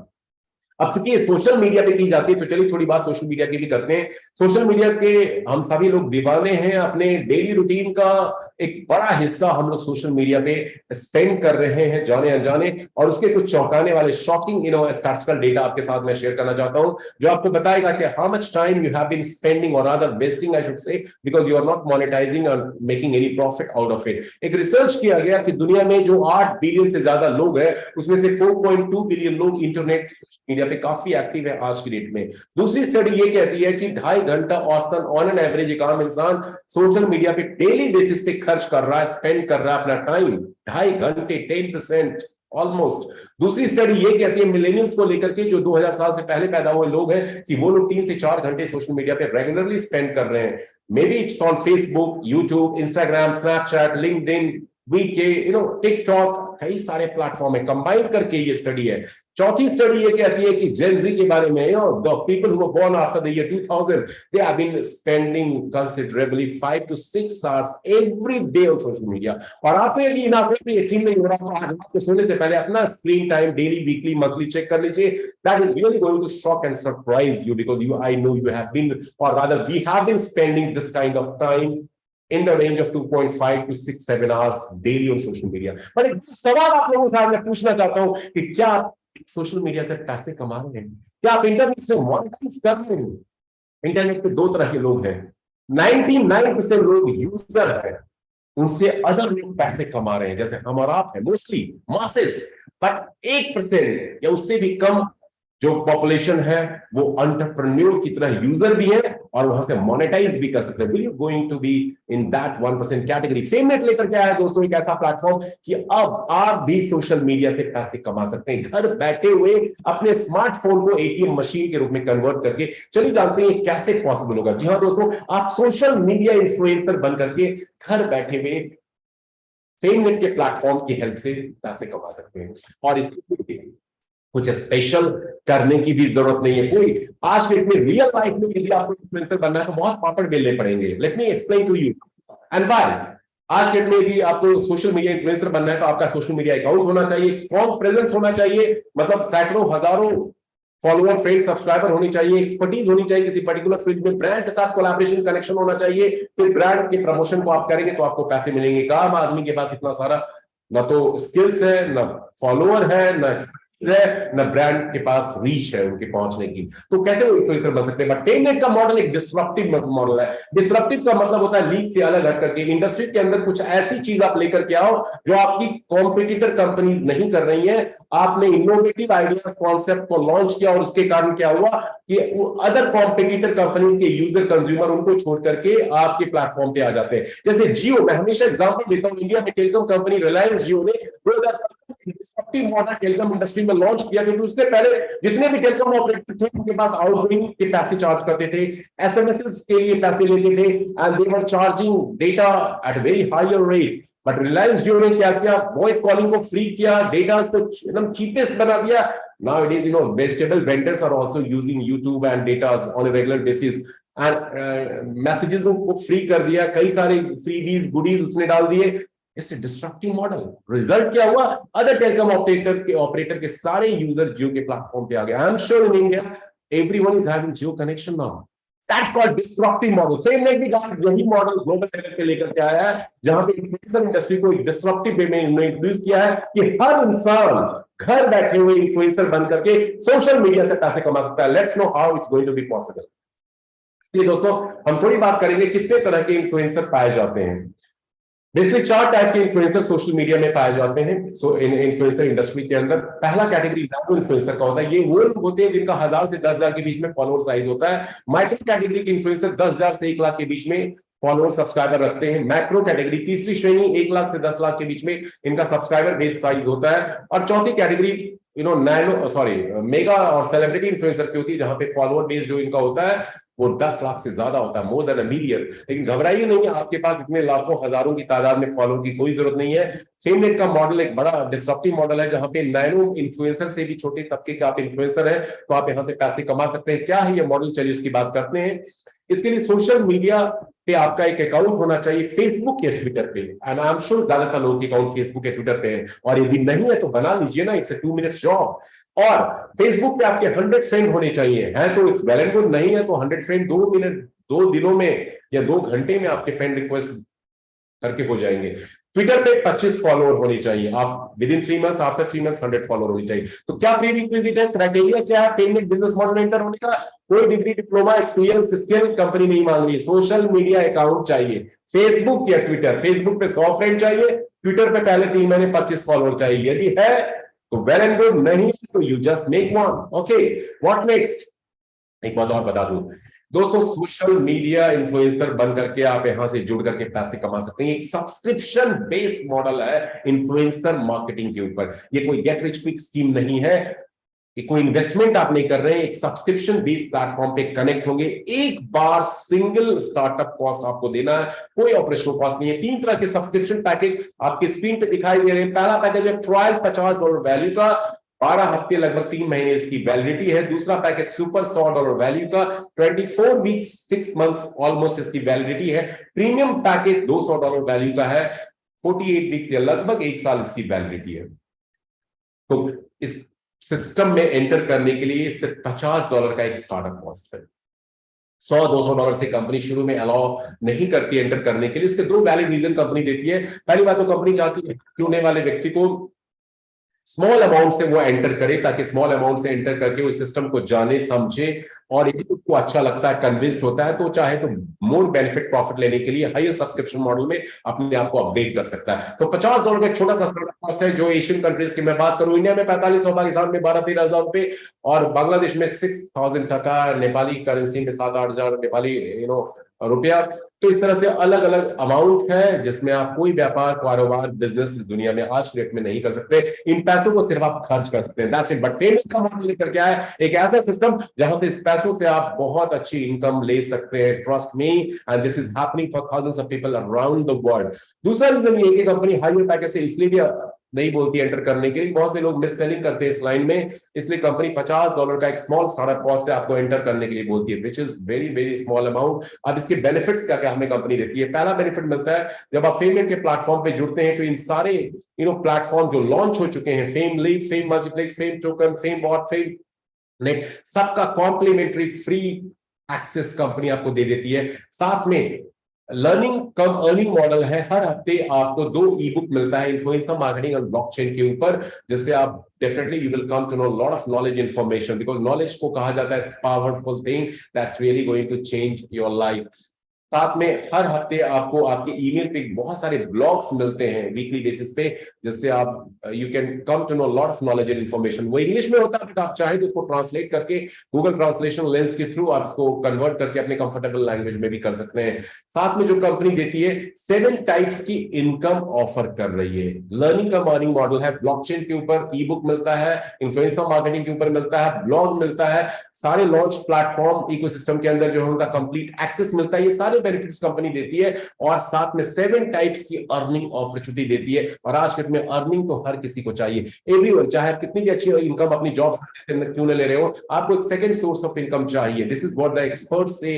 अब चूंकि सोशल मीडिया पे की जाती है तो चलिए थोड़ी बात सोशल मीडिया की भी करते हैं। सोशल मीडिया के हम सभी लोग दीवाने हैं, अपने डेली रूटीन का एक बड़ा हिस्सा हम लोग सोशल मीडिया पे स्पेंड कर रहे हैं जाने अनजाने, और उसके कुछ चौंकाने वाले शॉकिंग स्टैटिस्टिकल डेटा आपके साथ मैं शेयर करना चाहता हूं, जो आपको बताएगा कि how much time you have been spending और rather wasting I should say, because you are not monetizing और making any profit out of it. एक रिसर्च किया गया कि दुनिया में जो 8 बिलियन से ज्यादा लोग हैं उसमें से 4.2 बिलियन लोग इंटरनेट मीडिया पे काफी एक्टिव है आज की डेट में। दूसरी स्टडी ये कहती है कि 2.5 घंटा औसतन ऑन एन एवरेज एक आम इंसान सोशल मीडिया पे डेली बेसिस पे खर्च कर रहा है, स्पेंड कर रहा है अपना टाइम, 2.5 घंटे, 10% ऑलमोस्ट। दूसरी स्टडी ये कहती है मिलेनियल्स को लेकर के, जो 2000 साल से पहले पैदा हुए लोग हैं, कि वो लोग 3 से 4 घंटे सोशल मीडिया पे रेगुलरली स्पेंड कर रहे हैं। Maybe it's on Facebook, YouTube, Instagram, Snapchat, LinkedIn, VK, TikTok, कई सारे प्लेटफॉर्म है, कंबाइन करके ये स्टडी है। चौथी स्टडी ये कहती है कि जेनजी के बारे में, the people who were born after the year 2000, they have been spending considerably 5 to 6 hours every day on social media. और आपको यदि इन आंकड़ों पे यकीन नहीं हो रहा तो आज रात को सोने से पहले अपना screen time daily, weekly, monthly check कर लीजिए। That is really going to shock and surprise you, because I know you have been, or rather we have been spending this kind of time in the range of 2.5 to 6-7 hours daily on social media। पर एक सवाल आप लोगों से मैं पूछना चाहता हूं कि क्या आप सोशल मीडिया से पैसे कमा रहे हैं? क्या आप इंटरनेट से मोनेटाइज कर रहे हैं? इंटरनेट पे 2 तरह के लोग हैं, 99% लोग यूजर हैं, उनसे अदर लोग पैसे कमा रहे हैं, जैसे हम और आप हैं, मोस्टली मासेस। बट 1% या उससे भी कम जो पॉपुलेशन है वो एंटरप्रेन्योर की तरह यूजर भी है और वहां से मोनेटाइज भी कर सकते हैं। Will you going to be in that 1% category? FameNet लेकर के आया दोस्तों एक ऐसा प्लेटफॉर्म कि अब आप भी सोशल मीडिया से पैसे कमा सकते हैं, घर बैठे हुए अपने स्मार्टफोन को एटीएम मशीन के रूप में कन्वर्ट करके। चलिए जानते हैं कैसे पॉसिबल होगा। जी हाँ दोस्तों, आप सोशल मीडिया इन्फ्लुएंसर बन करके घर बैठे हुए फेमनेट के प्लेटफॉर्म की हेल्प से पैसे कमा सकते हैं, और इसके कुछ स्पेशल करने की भी जरूरत नहीं है कोई। आज के में रियल लाइफ में यदि आपको इन्फ्लुएंसर बनना है तो बहुत पापड़ बेलने पड़ेंगे। Let me explain to you and why. आज के में यदि आपको सोशल मीडिया इन्फ्लुएंसर बनना है तो आपका सोशल मीडिया अकाउंट होना चाहिए, एक स्ट्रॉन्ग प्रेजेंस होना चाहिए, मतलब सैकड़ों हजारों फॉलोअर, फ्रेंड, सब्सक्राइबर होनी चाहिए, एक्सपर्टीज होनी चाहिए किसी पर्टिकुलर फील्ड में, ब्रांड के साथ कोलैबोरेशन, कनेक्शन होना चाहिए। फिर ब्रांड के प्रमोशन को आप करेंगे तो आपको पैसे मिलेंगे। काम आदमी के पास इतना सारा ना तो स्किल्स है, ना फॉलोअर है, ना है, ना ब्रांड के पास रीच है उनके पहुंचने की, तो कैसे वो इन्फ्लुएंसर बन सकते हैं? बट फेमनेट का मॉडल एक डिसरप्टिव मॉडल है। डिसरप्टिव का मतलब होता है लीग से अलग हट करके इंडस्ट्री के अंदर कुछ ऐसी चीज आप लेकर के आओ जो आपकी कॉम्पिटिटर कंपनीज नहीं कर रही है। आपने इनोवेटिव आइडियाज, कॉन्सेप्ट को लॉन्च किया और उसके कारण क्या हुआ कि अदर कॉम्पिटिटर कंपनीज के यूजर, कंज्यूमर उनको छोड़ करके आपके प्लेटफॉर्म पे आ जाते हैं। जैसे जियो, मैं हमेशा एग्जांपल देता हूं, इंडिया में टेलीकॉम कंपनी रिलायंस जियो ने 2015 डिसरप्टिव मॉडल टेलीकॉम इंडस्ट्री में लॉन्च किया, क्योंकि उससे पहले जितने भी टेलीकॉम ऑपरेटर थे उनके पास आउटगोइंग के पैसे चार्ज करते थे, एसएमएस के लिए पैसे लेते थे, and they were charging data at very higher rate. But Reliance Jio ने क्या किया? वॉइस कॉलिंग को फ्री किया, डेटा को एकदम चीपेस्ट बना दिया। Now it is vegetable vendors are also using YouTube and data on a regular basis, and messages को फ्री कर दिया, कई सारे फ्रीबीज, गुडीज उसने डाल दिए। इससे डिस्ट्रप्टिव मॉडल, रिजल्ट क्या हुआ? अदर टेलीकॉम ऑपरेटर के सारे यूजर जियो के प्लेटफॉर्म पे आ गए। I am sure in India everyone is having Jio connection now. That's called disruptive model. FameNet भी यही मॉडल ग्लोबल लेवल पे लेकर के आया है, जहां पे इन्फ्लुएंसर इंडस्ट्री को एक डिस्ट्रप्टिव वे में इंट्रोड्यूस किया है कि हर इंसान घर बैठे हुए इन्फ्लुएंसर बन करके सोशल मीडिया से पैसे कमा सकता है। Let's know how it's going to be possible. इसलिए दोस्तों हम थोड़ी बात करेंगे कितने तरह के इन्फ्लुएंसर पाए जाते हैं। बेसिकली 4 टाइप के इन्फ्लुएंसर सोशल मीडिया में पाए जाते हैं इन्फ्लुएंसर इंडस्ट्री के अंदर। पहला कैटेगरी मैक्रो इन्फ्लुएंसर का होता है। ये वो लोग होते हैं जिनका 1000 से 10,000 के बीच में फॉलोअर साइज होता है। माइक्रो कैटेगरी के इन्फ्लुएंसर 10,000 से 1 लाख के बीच में फॉलोअर, सब्सक्राइबर रखते हैं। मैक्रो कैटेगरी तीसरी श्रेणी 1 लाख से 10 लाख के बीच में इनका सब्सक्राइबर बेस साइज होता है। और चौथी कैटेगरी नैनो सॉरी मेगा और सेलिब्रिटी इन्फ्लुएंसर की होती है, जहां पे फॉलोअर बेस जो इनका होता है वो 10 लाख से ज्यादा होता है, मोर देन अ मिलियन। लेकिन घबराइए नहीं, आपके पास इतने लाखों हजारों की तादाद में फॉलोअर की कोई जरूरत नहीं है। फेमनेट का मॉडल एक बड़ा डिस्ट्रप्टिव मॉडल है, जहां पे नैनो इन्फ्लुएंसर से भी छोटे तबके के आप इन्फ्लुएंसर हैं तो आप यहां से पैसे कमा सकते हैं। क्या है ये मॉडल, चलिए उसकी बात करते हैं। इसके लिए सोशल मीडिया पे आपका एक अकाउंट होना चाहिए, फेसबुक या ट्विटर पे। एंड आई एम श्योर ज्यादातर लोगों के अकाउंट फेसबुक या ट्विटर पे है, और यदि नहीं है तो बना लीजिए ना, इट्स 2 मिनट्स जॉब। और फेसबुक पे आपके 100 फ्रेंड होने चाहिए, है तो इस वेल एंड गुड, नहीं है तो 100 फ्रेंड 2 मिनट 2 दिनों में या 2 घंटे में आपके फ्रेंड रिक्वेस्ट करके हो जाएंगे। ट्विटर पे 25 फॉलोअर होने चाहिए, आप with in 3 months, after 3 months 100 follower होने चाहिए। तो क्या प्रीरिक्विजिट है, क्राइटेरिया क्या है फेमनेट बिजनेस मॉडल एंटर होने का? कोई degree, diploma, experience, skill company नहीं मांग रही है, सोशल मीडिया अकाउंट चाहिए, फेसबुक या ट्विटर। फेसबुक पे 100 फ्रेंड चाहिए, ट्विटर पे पहले 3 महीने 25 फॉलोअर चाहिए। यदि है तो वेल एंड गुड, नहीं तो you just make one. Okay, what next? एक बात और बता दूं दोस्तों, सोशल मीडिया इन्फ्लुएंसर बन करके आप यहां से जुड़ करके पैसे कमा सकते हैं। एक सब्सक्रिप्शन बेस्ड मॉडल है इन्फ्लुएंसर मार्केटिंग के ऊपर। ये कोई गेट रिच क्विक स्कीम नहीं है, कि कोई इन्वेस्टमेंट आप नहीं कर रहे हैं, एक सब्सक्रिप्शन बेस्ड प्लेटफॉर्म पे कनेक्ट होंगे। एक बार सिंगल स्टार्टअप कॉस्ट आपको देना है, कोई ऑपरेशनल कॉस्ट नहीं है। 3 तरह के सब्सक्रिप्शन पैकेज आपकी स्क्रीन पे दिखाई दे रहे हैं। पहला पैकेज है ट्रायल $50 वैल्यू का, 12 हफ्ते लगभग 3 महीने इसकी वैलिडिटी है। दूसरा पैकेज सुपर $100 वैल्यू का, 24 वीक्स 6 मंथ्स ऑलमोस्ट इसकी वैलिडिटी है। प्रीमियम पैकेज $200 वैल्यू का है, 48 वीक्स या लगभग 1 साल इसकी वैलिडिटी है। तो इस सिस्टम में एंटर करने के लिए सिर्फ $50 का एक स्टार्टअप कॉस्ट है। $100-200 से कंपनी शुरू में अलाउ नहीं करती एंटर करने के लिए। उसके 2 वैलिड रीजन कंपनी देती है। पहली बात तो कंपनी चाहती है होने वाले व्यक्ति को स्मॉल अमाउंट से वो एंटर करे, ताकि स्मॉल अमाउंट से एंटर करके उस सिस्टम को जाने समझे, और यदि उसको अच्छा लगता है, कन्विंस्ड होता है, तो चाहे तो मोर बेनिफिट प्रॉफिट लेने के लिए हायर सब्सक्रिप्शन मॉडल में अपने आप को अपडेट कर सकता है। तो $50 का एक छोटा सा स्टार्टअप कॉस्ट है, जो एशियन कंट्रीज की मैं बात करूं, इंडिया में 4500, पाकिस्तान में 12-13 हजार रुपए, और बांग्लादेश में 6000 टका, नेपाली करेंसी में 7-8 हजार नेपाली रुपया। तो इस तरह से अलग अलग अमाउंट है, जिसमें आप कोई व्यापार, कारोबार, बिजनेस इस दुनिया में आज के डेट में नहीं कर सकते। इन पैसों को सिर्फ आप खर्च कर सकते हैं, दैट्स इट। बट फेमनेट का मॉडल लेकर क्या है, एक ऐसा सिस्टम जहां से इस पैसों से आप बहुत अच्छी इनकम ले सकते हैं। Trust me, and this is happening for thousands of people around the world. दूसरा रीजन ये कि कंपनी हायर पैकेज से इसलिए भी नहीं बोलती एंटर करने के लिए, बहुत से लोग मिस सेलिंग करते हैं इस लाइन में, इसलिए कंपनी $50 का एक स्मॉल स्टार्टअप कॉस्ट से आपको एंटर करने के लिए बोलती है, which is very very small amount. अब इसके बेनिफिट्स क्या क्या हमें कंपनी देती है? पहला बेनिफिट मिलता है, जब आप फेमनेट के प्लेटफॉर्म पे जुड़ते हैं तो इन सारे प्लेटफॉर्म जो लॉन्च हो चुके हैं, fame leave, fame multiplex, fame token, fame bot, fame net, सबका कॉम्प्लीमेंट्री फ्री एक्सेस कंपनी आपको दे देती है। साथ में लर्निंग कम अर्निंग मॉडल है, हर हफ्ते आपको 2 ई बुक मिलता है इन्फ्लुएंसर मार्केटिंग और ब्लॉकचेन के ऊपर, जिससे आप definitely you will come to know lot of knowledge information, because knowledge को कहा जाता है powerful thing that's really going to change your life. साथ में हर हफ्ते आपको आपके ईमेल पे बहुत सारे ब्लॉग्स मिलते हैं वीकली बेसिस पे, जिससे आप you can come to know lot of knowledge and information. वो इंग्लिश में होता है, बट आप चाहे तो उसको ट्रांसलेट करके गूगल ट्रांसलेशन लेंस के थ्रू आप इसको कन्वर्ट करके अपने कंफर्टेबल लैंग्वेज में भी कर सकते हैं। साथ में जो कंपनी देती है 7 टाइप्स की इनकम ऑफर कर रही है। लर्निंग का अर्निंग मॉडल है, ब्लॉकचेन के ऊपर ई बुक मिलता है, इन्फ्लुएंसर मार्केटिंग के ऊपर मिलता है, ब्लॉग मिलता है, सारे लॉन्च प्लेटफॉर्म इकोसिस्टम के अंदर जो है उनका कंप्लीट एक्सेस मिलता है। ये सारे बेनिफिट्स कंपनी देती है, और साथ में 7 टाइप्स की अर्निंग अपॉर्चुनिटी देती है। और आज के में अर्निंग तो हर किसी को चाहिए, एवरीवन, चाहे आप कितनी भी अच्छी इनकम अपनी जॉब क्यों न ले रहे हो, आपको एक सेकंड सोर्स ऑफ इनकम चाहिए। This is what the experts से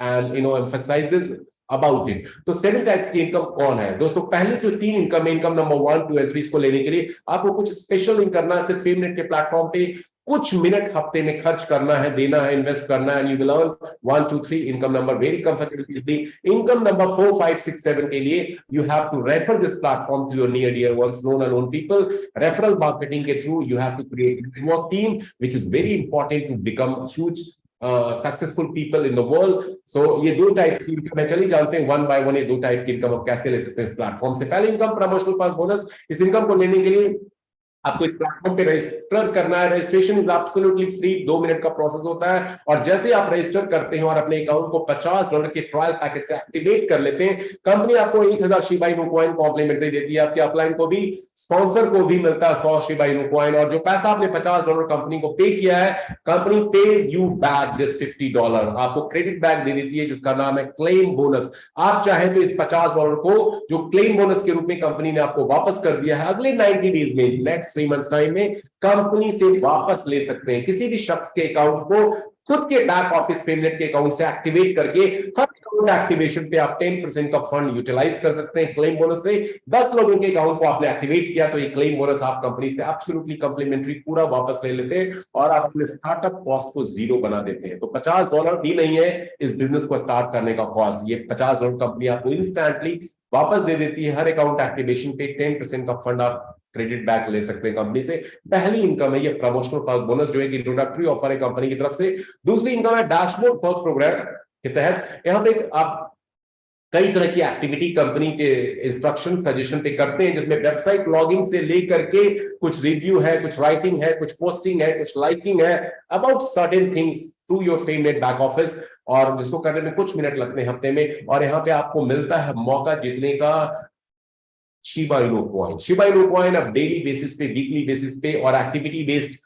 एंड एम्फसाइजेस अबाउट इट। तो 7 टाइप्स की इनकम कौन है दोस्तों? पहले जो 3 इनकम है, इनकम नंबर 1, 2 और 3 को लेने के लिए आपको कुछ स्पेशल नहीं करना है, सिर्फ फेमनेट के प्लेटफॉर्म पे कुछ मिनट हफ्ते में खर्च करना है, देना है, इन्वेस्ट करना है, and you will earn 1, 2, 3 income number very comfortably. Income number 4, 5, 6, 7 के लिए you have to refer this platform to your near dear ones, known unknown people. Referral marketing के through you have to create network team, which is very important to become huge successful people in the world. So ये 2 टाइप्स की इनकम है। चलिए जानते हैं 1 बाय 1 ये 2 टाइप की इनकम आप कैसे ले सकते हैं इस प्लेटफॉर्म से। पहले इनकम प्रमोशनल बोनस। इस इनकम को लेने के लिए आपको इस प्लेटफॉर्म पे रजिस्टर करना है। Registration is absolutely free, 2 minute का प्रोसेस होता है। और जैसे आप रजिस्टर करते हैं और अपने अकाउंट को $50 के ट्रायल पैकेज से एक्टिवेट कर लेते हैं, कंपनी आपको 1000 शिबा इनू कॉइन कॉम्प्लीमेंट्री देती है। आपके अपलाइन को भी, स्पॉन्सर को भी मिलता है 100 शिबा इनू कॉइन। और जो पैसा आपने $50 कंपनी को पे किया है, company page you back this $50, आपको क्रेडिट बैक दे देती है, जिसका नाम है क्लेम बोनस। आप चाहे तो इस $50 को जो क्लेम बोनस के रूप में कंपनी ने आपको वापस कर दिया है, अगले 90 डेज में, नेक्स्ट 3 मंथ्स टाइम में कंपनी से वापस ले सकते हैं। किसी भी शख्स के अकाउंट को खुद के बैक ऑफिस पेमेंट के अकाउंट से एक्टिवेट करके हर अकाउंट एक्टिवेशन पे आप 10% का फंड यूटिलाइज कर सकते हैं क्लेम बोनस से। 10 लोगों के अकाउंट को आपने एक्टिवेट किया तो ये क्लेम बोनस आप कंपनी से एब्सोल्युटली कॉम्प्लीमेंट्री पूरा वापस ले लेते हैं और आप अपने स्टार्टअप कॉस्ट को जीरो बना देते हैं। तो $50 भी नहीं है इस बिजनेस को स्टार्ट करने का कॉस्ट। ये $50 कंपनी आपको इंस्टेंटली वापस दे देती है। हर अकाउंट एक्टिवेशन पे 10% का फंड आप क्रेडिट बैक ले सकते हैं कंपनी से। पहली इनकम है ये प्रमोशनल पर्क बोनस, जो एक इंट्रोडक्टरी ऑफर है कंपनी की तरफ से। दूसरी इनकम है डैशबोर्ड पर्क प्रोग्राम के तहत। यहाँ पे आप कई तरह की एक्टिविटी कंपनी के इंस्ट्रक्शन सजेशन पे करते हैं, जिसमें वेबसाइट लॉगिंग से लेकर के कुछ रिव्यू है, कुछ राइटिंग है, कुछ पोस्टिंग है, कुछ लाइकिंग है about certain things through your favourite back office, और जिसको करने में कुछ मिनट लगते हैं हफ्ते में। और यहाँ पे आपको मिलता है मौका जीतने का Shiba Inu coin. Shiba Inu coin आप डेली बेसिस पे, वीकली बेसिस पे और एक्टिविटी बेस्ड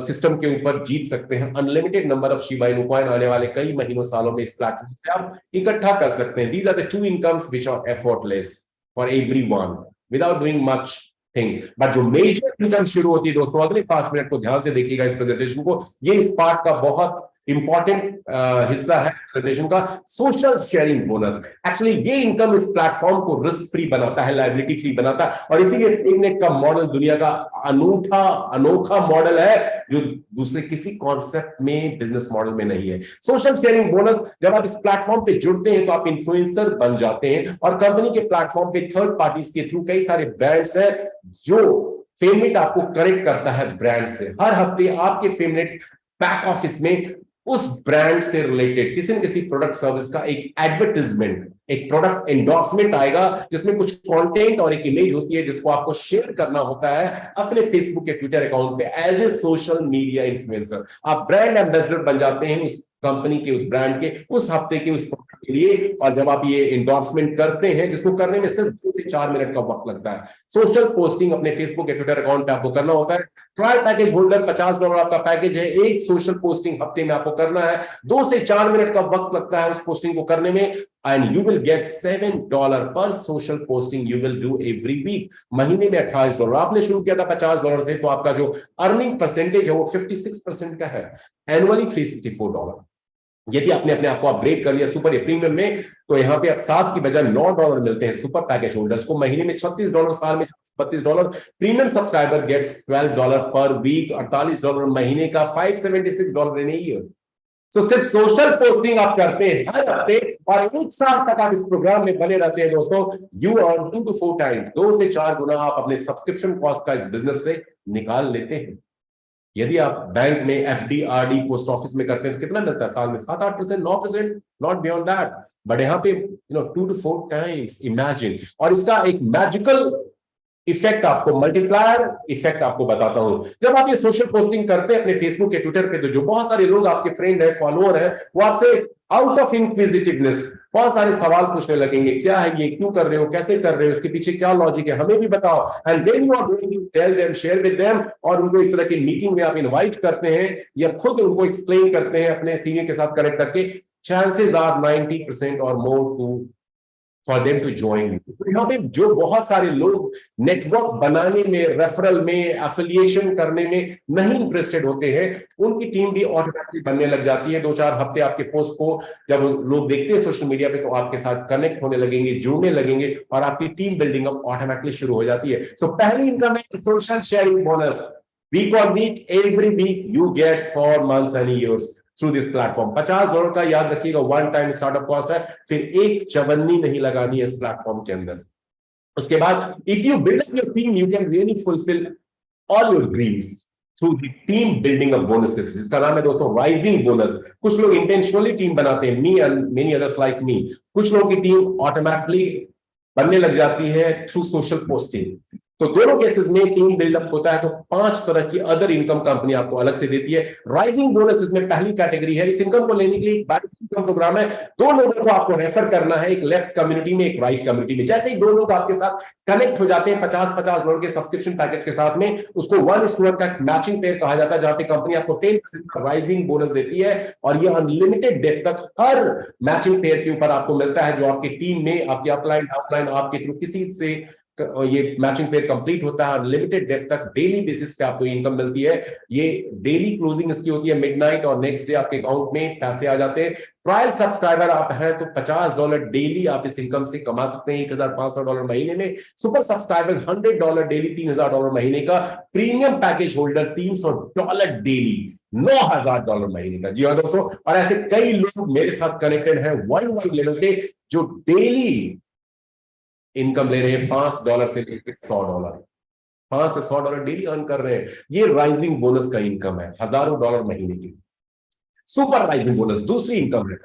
सिस्टम के ऊपर जीत सकते हैं। Unlimited number of Shiba Inu coin आने वाले कई महीनों सालों में इस प्लेटफॉर्म से आप इकट्ठा कर सकते हैं। These are the 2 incomes which are effortless for everyone without doing much thing. But जो मेजर इनकम शुरू होती है दोस्तों, अगले 5 मिनट को ध्यान से देखिएगा इस प्रेजेंटेशन को, ये इस पार्ट का बहुत इंपॉर्टेंट हिस्सा है प्रेजेंटेशन का, सोशल शेयरिंग बोनस। एक्चुअली ये इनकम इस प्लेटफॉर्म को रिस्क फ्री बनाता है, लायबिलिटी फ्री बनाता है, और इसीलिए फेमनेट का मॉडल दुनिया का अनोखा मॉडल है जो दूसरे किसी कॉन्सेप्ट में, बिजनेस मॉडल में नहीं है। सोशल शेयरिंग बोनस, जब आप इस प्लेटफॉर्म पे जुड़ते हैं तो आप इन्फ्लुएंसर बन जाते हैं, और कंपनी के प्लेटफॉर्म पे थर्ड पार्टीज के थ्रू कई सारे ब्रांड्स हैं जो फेमनेट आपको कनेक्ट करता है ब्रांड से। हर हफ्ते आपके फेमनेट बैक ऑफिस में उस ब्रांड से रिलेटेड किसी न किसी प्रोडक्ट सर्विस का एक एडवर्टाइजमेंट, एक प्रोडक्ट एंडोर्समेंट आएगा, जिसमें कुछ कंटेंट और एक इमेज होती है जिसको आपको शेयर करना होता है अपने फेसबुक या ट्विटर अकाउंट पे as a social media influencer. आप ब्रांड एम्बेसडर बन जाते हैं उस कंपनी के, उस ब्रांड के, उस हफ्ते के, उस प्रोडक्ट के लिए। और जब आप ये एंडोर्समेंट करते हैं, जिसको करने में सिर्फ 2 से 4 मिनट का वक्त लगता है, सोशल पोस्टिंग अपने फेसबुक या ट्विटर अकाउंट पे आपको करना होता है। ट्रायल पैकेज होल्डर $50 आपका पैकेज है। एक सोशल पोस्टिंग हफ्ते में आपको करना है, 2 से 4 मिनट का वक्त लगता है उस पोस्टिंग को करने में, एंड यू विल गेट $7 पर social posting you will do every week. महीने में $28। आपने शुरू किया था $50 से, तो आपका जो अर्निंग परसेंटेज है वो 56% का है, एनुअली $364। यदि आपने अपने आप को अपग्रेड कर लिया सुपर या प्रीमियम में, तो यहाँ पे अब 7 की बजाय $9 मिलते हैं सुपर पैकेज होल्डर्स को। महीने में $36, साल में $32। प्रीमियम सब्सक्राइबर गेट्स $12 पर वीक, $48 महीने का, $576 इन ईयर। तो सिर्फ सोशल पोस्टिंग आप करते हैं हर हफ्ते और 1 साल तक आप इस प्रोग्राम में बने रहते हैं दोस्तों, यू अर्न 2 to 4 टाइम्स, 2 से 4 गुना आप अपने सब्सक्रिप्शन कॉस्ट का इस बिजनेस से निकाल लेते हैं। यदि आप बैंक में एफडी, आरडी, पोस्ट ऑफिस में करते हैं तो कितना मिलता है साल में? 7-8%, 9%, नॉट बियॉन्ड दैट। बट यहाँ पे 2 to 4 टाइम्स, इमेजिन। और इसका एक मैजिकल इफेक्ट आपको, मल्टीप्लायर इफेक्ट आपको बताता हूं। जब आप ये सोशल पोस्टिंग करते हैं अपने फेसबुक या ट्विटर पे, तो जो बहुत सारे लोग आपके फ्रेंड है, फॉलोअर है, वो आपसे आउट ऑफ इंक्विजिटिवनेस बहुत सारे सवाल पूछने लगेंगे, क्या है ये, क्यों कर रहे हो, कैसे कर रहे हो, इसके पीछे क्या लॉजिक है, हमें भी बताओ। And then you are going to tell them, share with them, और उनको इस तरह की मीटिंग में आप इनवाइट करते हैं या खुद उनको एक्सप्लेन करते हैं अपने सीनियर के साथ कनेक्ट करके। चांसेस आर 90% और more to for them to join you. तो यहाँ पे जो बहुत सारे लोग नेटवर्क बनाने में, रेफरल में, एफिलिएशन करने में नहीं इंटरेस्टेड होते हैं, उनकी टीम भी ऑटोमेटिकली बनने लग जाती है। 2-4 हफ्ते आपके पोस्ट को जब लोग देखते हैं सोशल मीडिया पे, तो आपके साथ कनेक्ट होने लगेंगे, जुड़ने लगेंगे, और आपकी टीम बिल्डिंग अप ऑटोमेटिकली शुरू हो जाती है। सो पहली इनकम है social sharing bonus. Week on week, every week you get for months and years through this platform. $50 का याद रखिएगा, 1 टाइम स्टार्टअप कॉस्ट है, फिर एक चवन्नी नहीं लगानी है इस प्लेटफॉर्म के अंदर। उसके बाद if you build up your team, you can really fulfil all your dreams through the team building up bonuses, जिसका नाम है दोस्तों राइजिंग बोनस। कुछ लोग इंटेंशनली टीम बनाते हैं, me and many others like me. कुछ लोगों की टीम ऑटोमेटिकली बनने लग जाती है थ्रू सोशल पोस्टिंग। तो दोनों केसेस में टीम बिल्डअप होता है तो 5 तरह की अदर इनकम कंपनी आपको अलग से देती है। राइजिंग बोनस इसमें पहली कैटेगरी है। इस इनकम को लेने के लिए एक इनकम प्रोग्राम है। 2 लोगों को आपको रेफर करना है, एक लेफ्ट कम्युनिटी में, एक राइट कम्युनिटी में। जैसे ही 2 लोग आपके साथ कनेक्ट हो जाते हैं $50 के सब्सक्रिप्शन पैकेज के साथ में, उसको 1:1 का मैचिंग पेयर कहा जाता है, जहां पे कंपनी आपको 10% का राइजिंग बोनस देती है और ये अनलिमिटेड डेट तक हर मैचिंग पेयर के ऊपर आपको मिलता है, जो आपकी टीम में, आपकी अपलाइन डाउनलाइन, आपके थ्रू किसी से ये मैचिंग पेयर कंप्लीट होता है। लिमिटेड डेट तक डेली बेसिस पे आपको इनकम मिलती है। ये डेली क्लोजिंग इसकी होती है मिडनाइट, और नेक्स्ट डे आपके अकाउंट में पैसे आ जाते हैं। ट्रायल सब्सक्राइबर आप हैं तो $50 डेली आप इस इनकम से कमा सकते हैं, $1,500 महीने में। सुपर सब्सक्राइबर $100 डेली, $3,000 महीने का। प्रीमियम पैकेज होल्डर $300 डेली, $9,000 महीने का। जी हाँ दोस्तों, और ऐसे कई लोग मेरे साथ कनेक्टेड हैं वर्ल्ड वाइड लेवल पे, जो डेली इनकम ले रहे हैं $5 से लेकर $100, $5 से $100 डेली अर्न कर रहे हैं। ये राइजिंग बोनस का इनकम है, हजारों डॉलर महीने की। सुपर राइजिंग बोनस दूसरी इनकम है।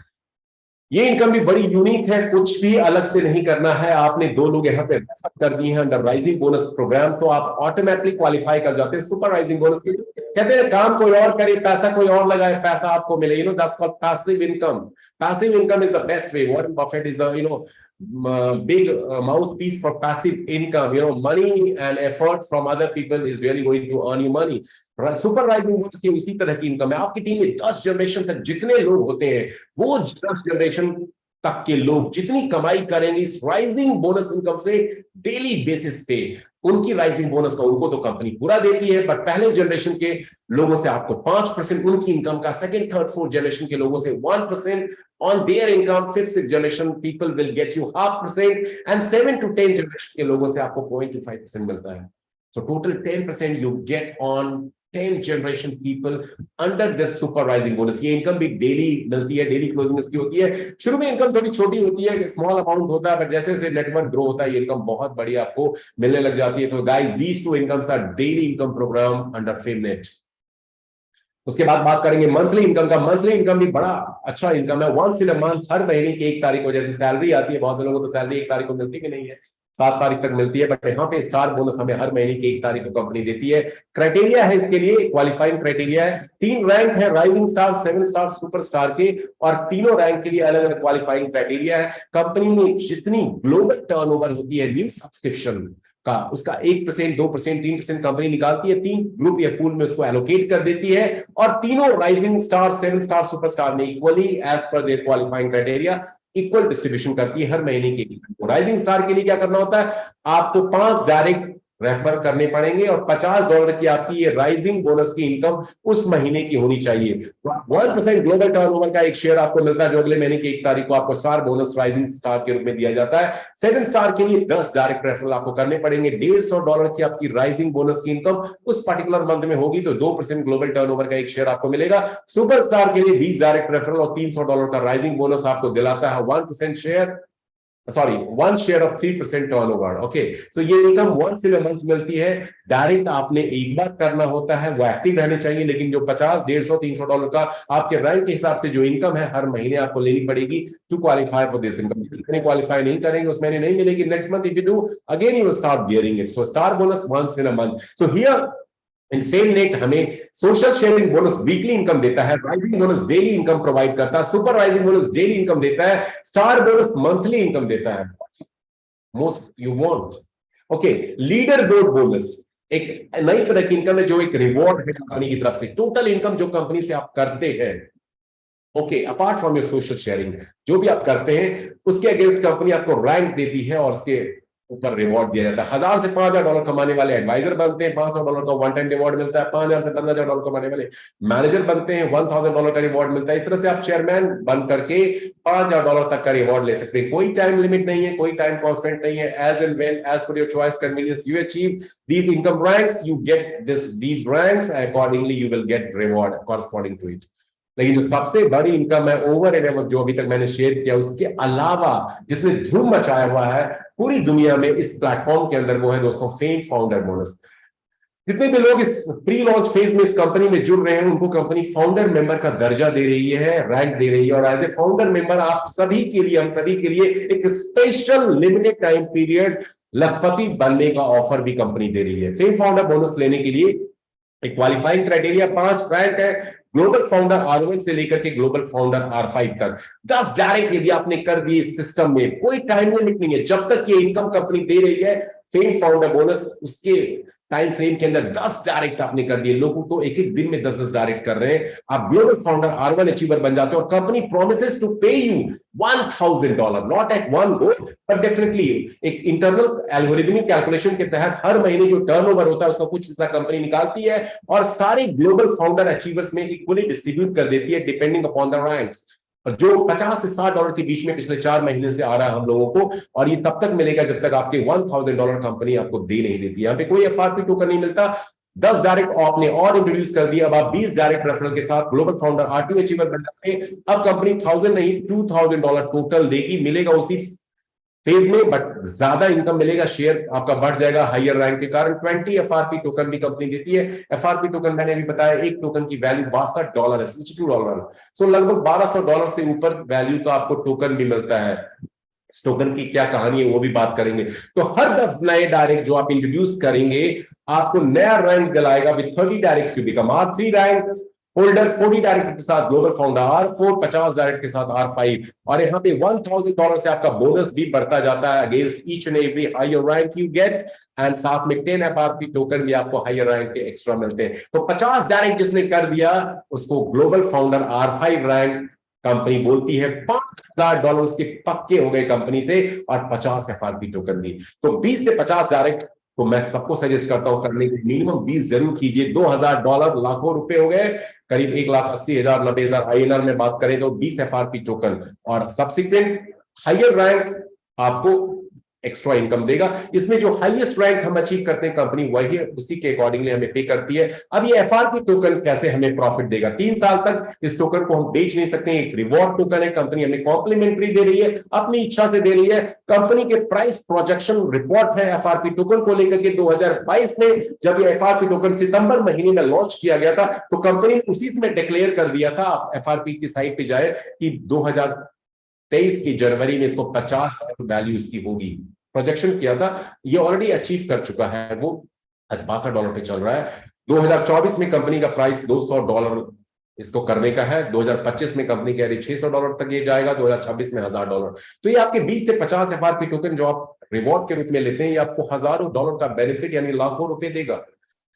ये इनकम भी बड़ी यूनिक है, कुछ भी अलग से नहीं करना है। आपने 2 लोग यहाँ पे रेफर कर दिए हैं अंडर राइजिंग बोनस प्रोग्राम, तो आप ऑटोमेटिकली क्वालिफाई कर जाते हैं सुपर राइजिंग बोनस के लिए। कहते हैं काम कोई और करे, पैसा कोई और लगाए, पैसा आपको मिले। That's called passive income. Passive income is the best way. Warren Buffett is the big mouthpiece for passive income. Money and effort from other people is really going to earn you money. Super rising bonus ये उसी तरह की इनकम है। आपकी टीम में 10 जनरेशन तक जितने लोग होते हैं, वो 10 जनरेशन तक के लोग जितनी कमाई करेंगे इस राइजिंग बोनस इनकम से डेली बेसिस पे, उनकी राइजिंग बोनस का उनको तो कंपनी पूरा देती है, पर पहले जनरेशन के लोगों से आपको 5% उनकी इनकम का, सेकंड थर्ड फोर्थ जनरेशन के लोगों से 1% on their income, 5th 6th generation people will get you 0.5%, and 7 to 10 generation के लोगों से आपको 0.25% मिलता है। So total 10% you get on 10 generation people under this super rising bonus। ये इनकम भी डेली मिलती है, डेली क्लोजिंग इसकी होती है। शुरू में इनकम थोड़ी छोटी होती है, स्मॉल अमाउंट होता है, बट जैसे जैसे नेटवर्क ग्रो होता है ये इनकम बहुत बड़ी आपको मिलने लग जाती है। तो guys, these 2 incomes are daily income program under FameNet। उसके बाद बात करेंगे मंथली इनकम का। मंथली इनकम भी बड़ा अच्छा इनकम है। वंस इन अ मंथ, हर महीने की 1 तारीख को जैसे सैलरी आती है, बहुत से लोगों को तो सैलरी 1 तारीख को मिलती भी नहीं है, 7 तारीख तक मिलती है, बट यहाँ पे स्टार बोनस हमें हर महीने की 1 तारीख को कंपनी देती है। क्राइटेरिया है इसके लिए, क्वालिफाइंग क्राइटेरिया है। 3 रैंक है, rising star, 7 star, super star के, और तीनों रैंक के लिए अलग अलग क्वालिफाइंग क्राइटेरिया है। कंपनी में जितनी ग्लोबल टर्नओवर होती है न्यू सब्सक्रिप्शन का, उसका 1%, 2%, 3% कंपनी निकालती है, 3 ग्रुप या पूल में उसको एलोकेट कर देती है, और तीनों rising star, 7 star, super star में equally as per their qualifying criteria equal distribution करती है हर महीने के लिए। राइजिंग स्टार के लिए क्या करना होता है, आपको 5 डायरेक्ट रेफर करने पड़ेंगे, और $50 की आपकी ये राइजिंग बोनस की इनकम उस महीने की होनी चाहिए। 1% ग्लोबल टर्नओवर का एक शेयर आपको मिलता है, जो अगले महीने की 1 तारीख को आपको स्टार बोनस राइजिंग स्टार के रूप में दिया जाता है। 7 स्टार के लिए 10 डायरेक्ट रेफरल आपको करने पड़ेंगे। $150 की आपकी राइजिंग बोनस की इनकम उस पर्टिकुलर मंथ में होगी, तो 2% ग्लोबल टर्नओवर का एक शेयर आपको मिलेगा। सुपर स्टार के लिए 20 डायरेक्ट रेफरल और $300 का राइजिंग बोनस आपको दिलाता है 1% share, sorry 1 share of 3% turnover. Okay, so ये income once in a month मिलती है। डायरेक्ट आपने एक बार करना होता है, वो एक्टिव रहने चाहिए, लेकिन जो 50, 150, $300 का आपके रैंक के हिसाब से जो इनकम है हर महीने आपको लेनी पड़ेगी to qualify for this income. जितने क्वालिफाई नहीं करेंगे उस महीने नहीं मिलेगी। Next month if you do again you will start gearing it. So star bonus once in a month. So here in FameNet हमें social sharing bonus weekly income देता है, rising bonus daily income provide करता है, super rising bonus daily income देता है, स्टार बोनस मंथली इनकम देता है। Most you want. Okay, leader board bonus एक नई तरह की इनकम है, जो एक रिवॉर्ड है कंपनी की तरफ से। टोटल इनकम जो कंपनी से आप करते हैं, okay, apart from your social sharing, जो भी आप करते हैं उसके अगेंस्ट कंपनी आपको रैंक देती है और उसके ऊपर रिवॉर्ड दिया जाता है। $1000 से $5000 कमाने वाले एडवाइजर बनते हैं, $500 का वन टाइम रिवॉर्ड मिलता है। $5000 से $15000 कमाने वाले मैनेजर बनते हैं, $1000 का रिवॉर्ड मिलता है। इस तरह से आप चेयरमैन बन करके $5000 तक का रिवॉर्ड ले सकते हैं। कोई टाइम लिमिट नहीं है, कोई टाइम कॉन्स्टेंट नहीं है। As and when as per your choice convenience you achieve these income ranks, you get these ranks, accordingly you will get reward corresponding to it. लेकिन जो सबसे बड़ी इनकम है ओवर एंड एबव, जो अभी तक मैंने शेयर किया, उसके अलावा जिसने धूम मचाया हुआ है पूरी दुनिया में इस प्लेटफॉर्म के अंदर, वो है दोस्तों फेम फाउंडर बोनस। जितने भी लोग इस प्री लॉन्च फेज में इस कंपनी में जुड़ रहे हैं, उनको कंपनी फाउंडर मेंबर का दर्जा दे रही है, रैंक दे रही है, और एज ए फाउंडर मेंबर आप सभी के लिए, हम सभी के लिए एक स्पेशल लिमिटेड टाइम पीरियड लखपति बनने का ऑफर भी कंपनी दे रही है। फेम फाउंडर बोनस लेने के लिए एक क्वालिफाइंग क्राइटेरिया 5 रैंक है, ग्लोबल फाउंडर R1 से लेकर के ग्लोबल फाउंडर R5 तक। 10 डायरेक्ट यदि आपने कर दिए इस सिस्टम में, कोई टाइम लिमिट नहीं है, जब तक ये इनकम कंपनी दे रही है फेम फाउंडर बोनस, उसके टाइम फ्रेम के अंदर 10 डायरेक्ट आपने कर दिए। लोगों को एक एक दिन में 10-10 डायरेक्ट कर रहे हैं, आप ग्लोबल फाउंडर R1 अचीवर बन जाते हो और कंपनी प्रोमिसेस टू पे you $1,000, not at one go but definitely एक इंटरनल एल्गोरिथमिक कैलकुलेशन के तहत हर महीने जो टर्नओवर होता है उसका कुछ हिस्सा कंपनी निकालती है और सारे ग्लोबल फाउंडर अचीवर्स में इक्वली डिस्ट्रीब्यूट कर देती है डिपेंडिंग अपॉन द रैंक्स। जो $50 से $60 के बीच में पिछले 4 महीने से आ रहा है हम लोगों को, और ये तब तक मिलेगा जब तक आपके $1,000 कंपनी आपको दे नहीं देती। यहाँ पे कोई FRP टोकन नहीं मिलता। 10 डायरेक्ट आपने और इंट्रोड्यूस कर दिया, अब आप 20 डायरेक्ट रेफरल के साथ ग्लोबल फाउंडर R2 अचीवर बन जाते हैं। अब कंपनी 1000 नहीं $2,000 टोटल देगी, मिलेगा उसी फेज में, बट ज्यादा इनकम मिलेगा, शेयर आपका बढ़ जाएगा हायर रैंक के कारण। 20 FRP टोकन भी कंपनी देती है। FRP टोकन मैंने अभी बताया, एक टोकन की वैल्यू $62 है, $62। सो लगभग $1,200 से ऊपर वैल्यू का आपको टोकन भी मिलता है। इस टोकन की क्या कहानी है वो भी बात करेंगे। तो हर 10 नए डायरेक्ट जो आप इंट्रोड्यूस करेंगे आपको नया रैंक दिलाएगा with 30 direct to become R3 rank holder, 40 direct के साथ ग्लोबल फाउंडर R4, 50 डायरेक्ट के साथ R5, और यहाँ पे $1,000 से आपका बोनस भी बढ़ता जाता है against each and every higher rank you get, and साथ में 10 FRP टोकन भी आपको हायर रैंक के एक्स्ट्रा मिलते हैं। तो 50 डायरेक्ट जिसने कर दिया उसको global founder R5 rank company बोलती है। $5,000 के पक्के हो गए कंपनी से और 50 FRP टोकन भी। तो 20 से 50 डायरेक्ट तो मैं सबको सजेस्ट करता हूं करने की, मिनिमम 20 जरूर कीजिए। $2,000 लाखों रुपए हो गए, करीब 1,80,000 90,000 INR में बात करें तो 20 FRP टोकन, और सब्सिक्वेंट हायर रैंक आपको एक्स्ट्रा इनकम देगा। इसमें जो हाईएस्ट रैंक हम अचीव करते हैं कंपनी वही उसी के अकॉर्डिंगली हमें पे करती है। अब ये FRP टोकन कैसे हमें प्रॉफिट देगा? 3 साल तक इस टोकन को हम बेच नहीं सकते, एक रिवॉर्ड टोकन है, कंपनी हमें कॉम्प्लीमेंट्री दे रही है, अपनी इच्छा से दे रही है। कंपनी के प्राइस प्रोजेक्शन रिपोर्ट है FRP टोकन को लेकर के 2022 में, जब ये FRP टोकन सितंबर महीने में लॉन्च किया गया था तो कंपनी ने उसी में डिक्लेयर कर दिया था, आप FRP की साइट पे जाए, कि 2023 की जनवरी में इसको $50 वैल्यू इसकी होगी, प्रोजेक्शन किया था। ये ऑलरेडी अचीव कर चुका है, वो आज $62 पे चल रहा है। 2024 में कंपनी का प्राइस $200 इसको करने का है। 2025 में कंपनी कह रही $600 तक ये जाएगा, 2026 में $1,000। तो ये आपके 20 से 50 FRP टोकन जो आप रिवॉर्ड के रूप में लेते हैं, ये आपको हजारों डॉलर का बेनिफिट यानी लाखों रुपए देगा।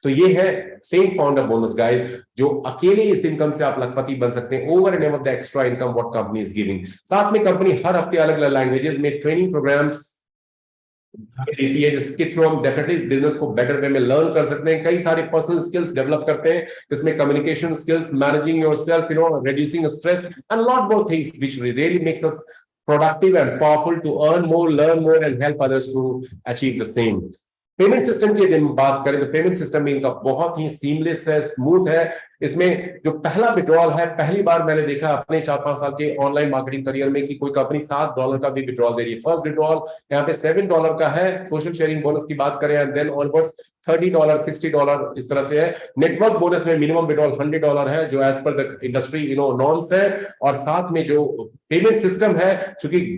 तो ये है फेम फाउंडर बोनस गाइस, जो अकेले इस इनकम से आप लखपति बन सकते हैं, over and above the extra income what company is giving. साथ में कंपनी हर हफ्ते अलग अलग लैंग्वेजेस में ट्रेनिंग प्रोग्राम्स देती है, जिसके थ्रू हम डेफिनेटली इस बिजनेस को बेटर वे में लर्न कर सकते हैं। कई सारे पर्सनल स्किल्स डेवलप करते हैं, जिसमें communication skills, managing yourself, reducing stress and lot more things which really makes us productive and powerful to earn more, learn more and help others to achieve the same। Payment system की यदि बात करें तो पेमेंट सिस्टम भी इनका बहुत ही सीमलेस है, स्मूथ है। इसमें जो पहला विड्रॉल है, पहली बार मैंने देखा अपने 4-5 साल के ऑनलाइन मार्केटिंग करियर में कि कोई कंपनी $7 का भी विड्रॉल दे रही है। फर्स्ट विड्रॉल यहाँ पे $7 का है, सोशल शेयरिंग बोनस की बात करें, एंड देन ऑनवर्ड्स $30 $60 इस तरह से है। नेटवर्क बोनस में मिनिमम विड्रॉल $100 है, जो as per the industry norms है। और साथ में जो पेमेंट सिस्टम है, चूंकि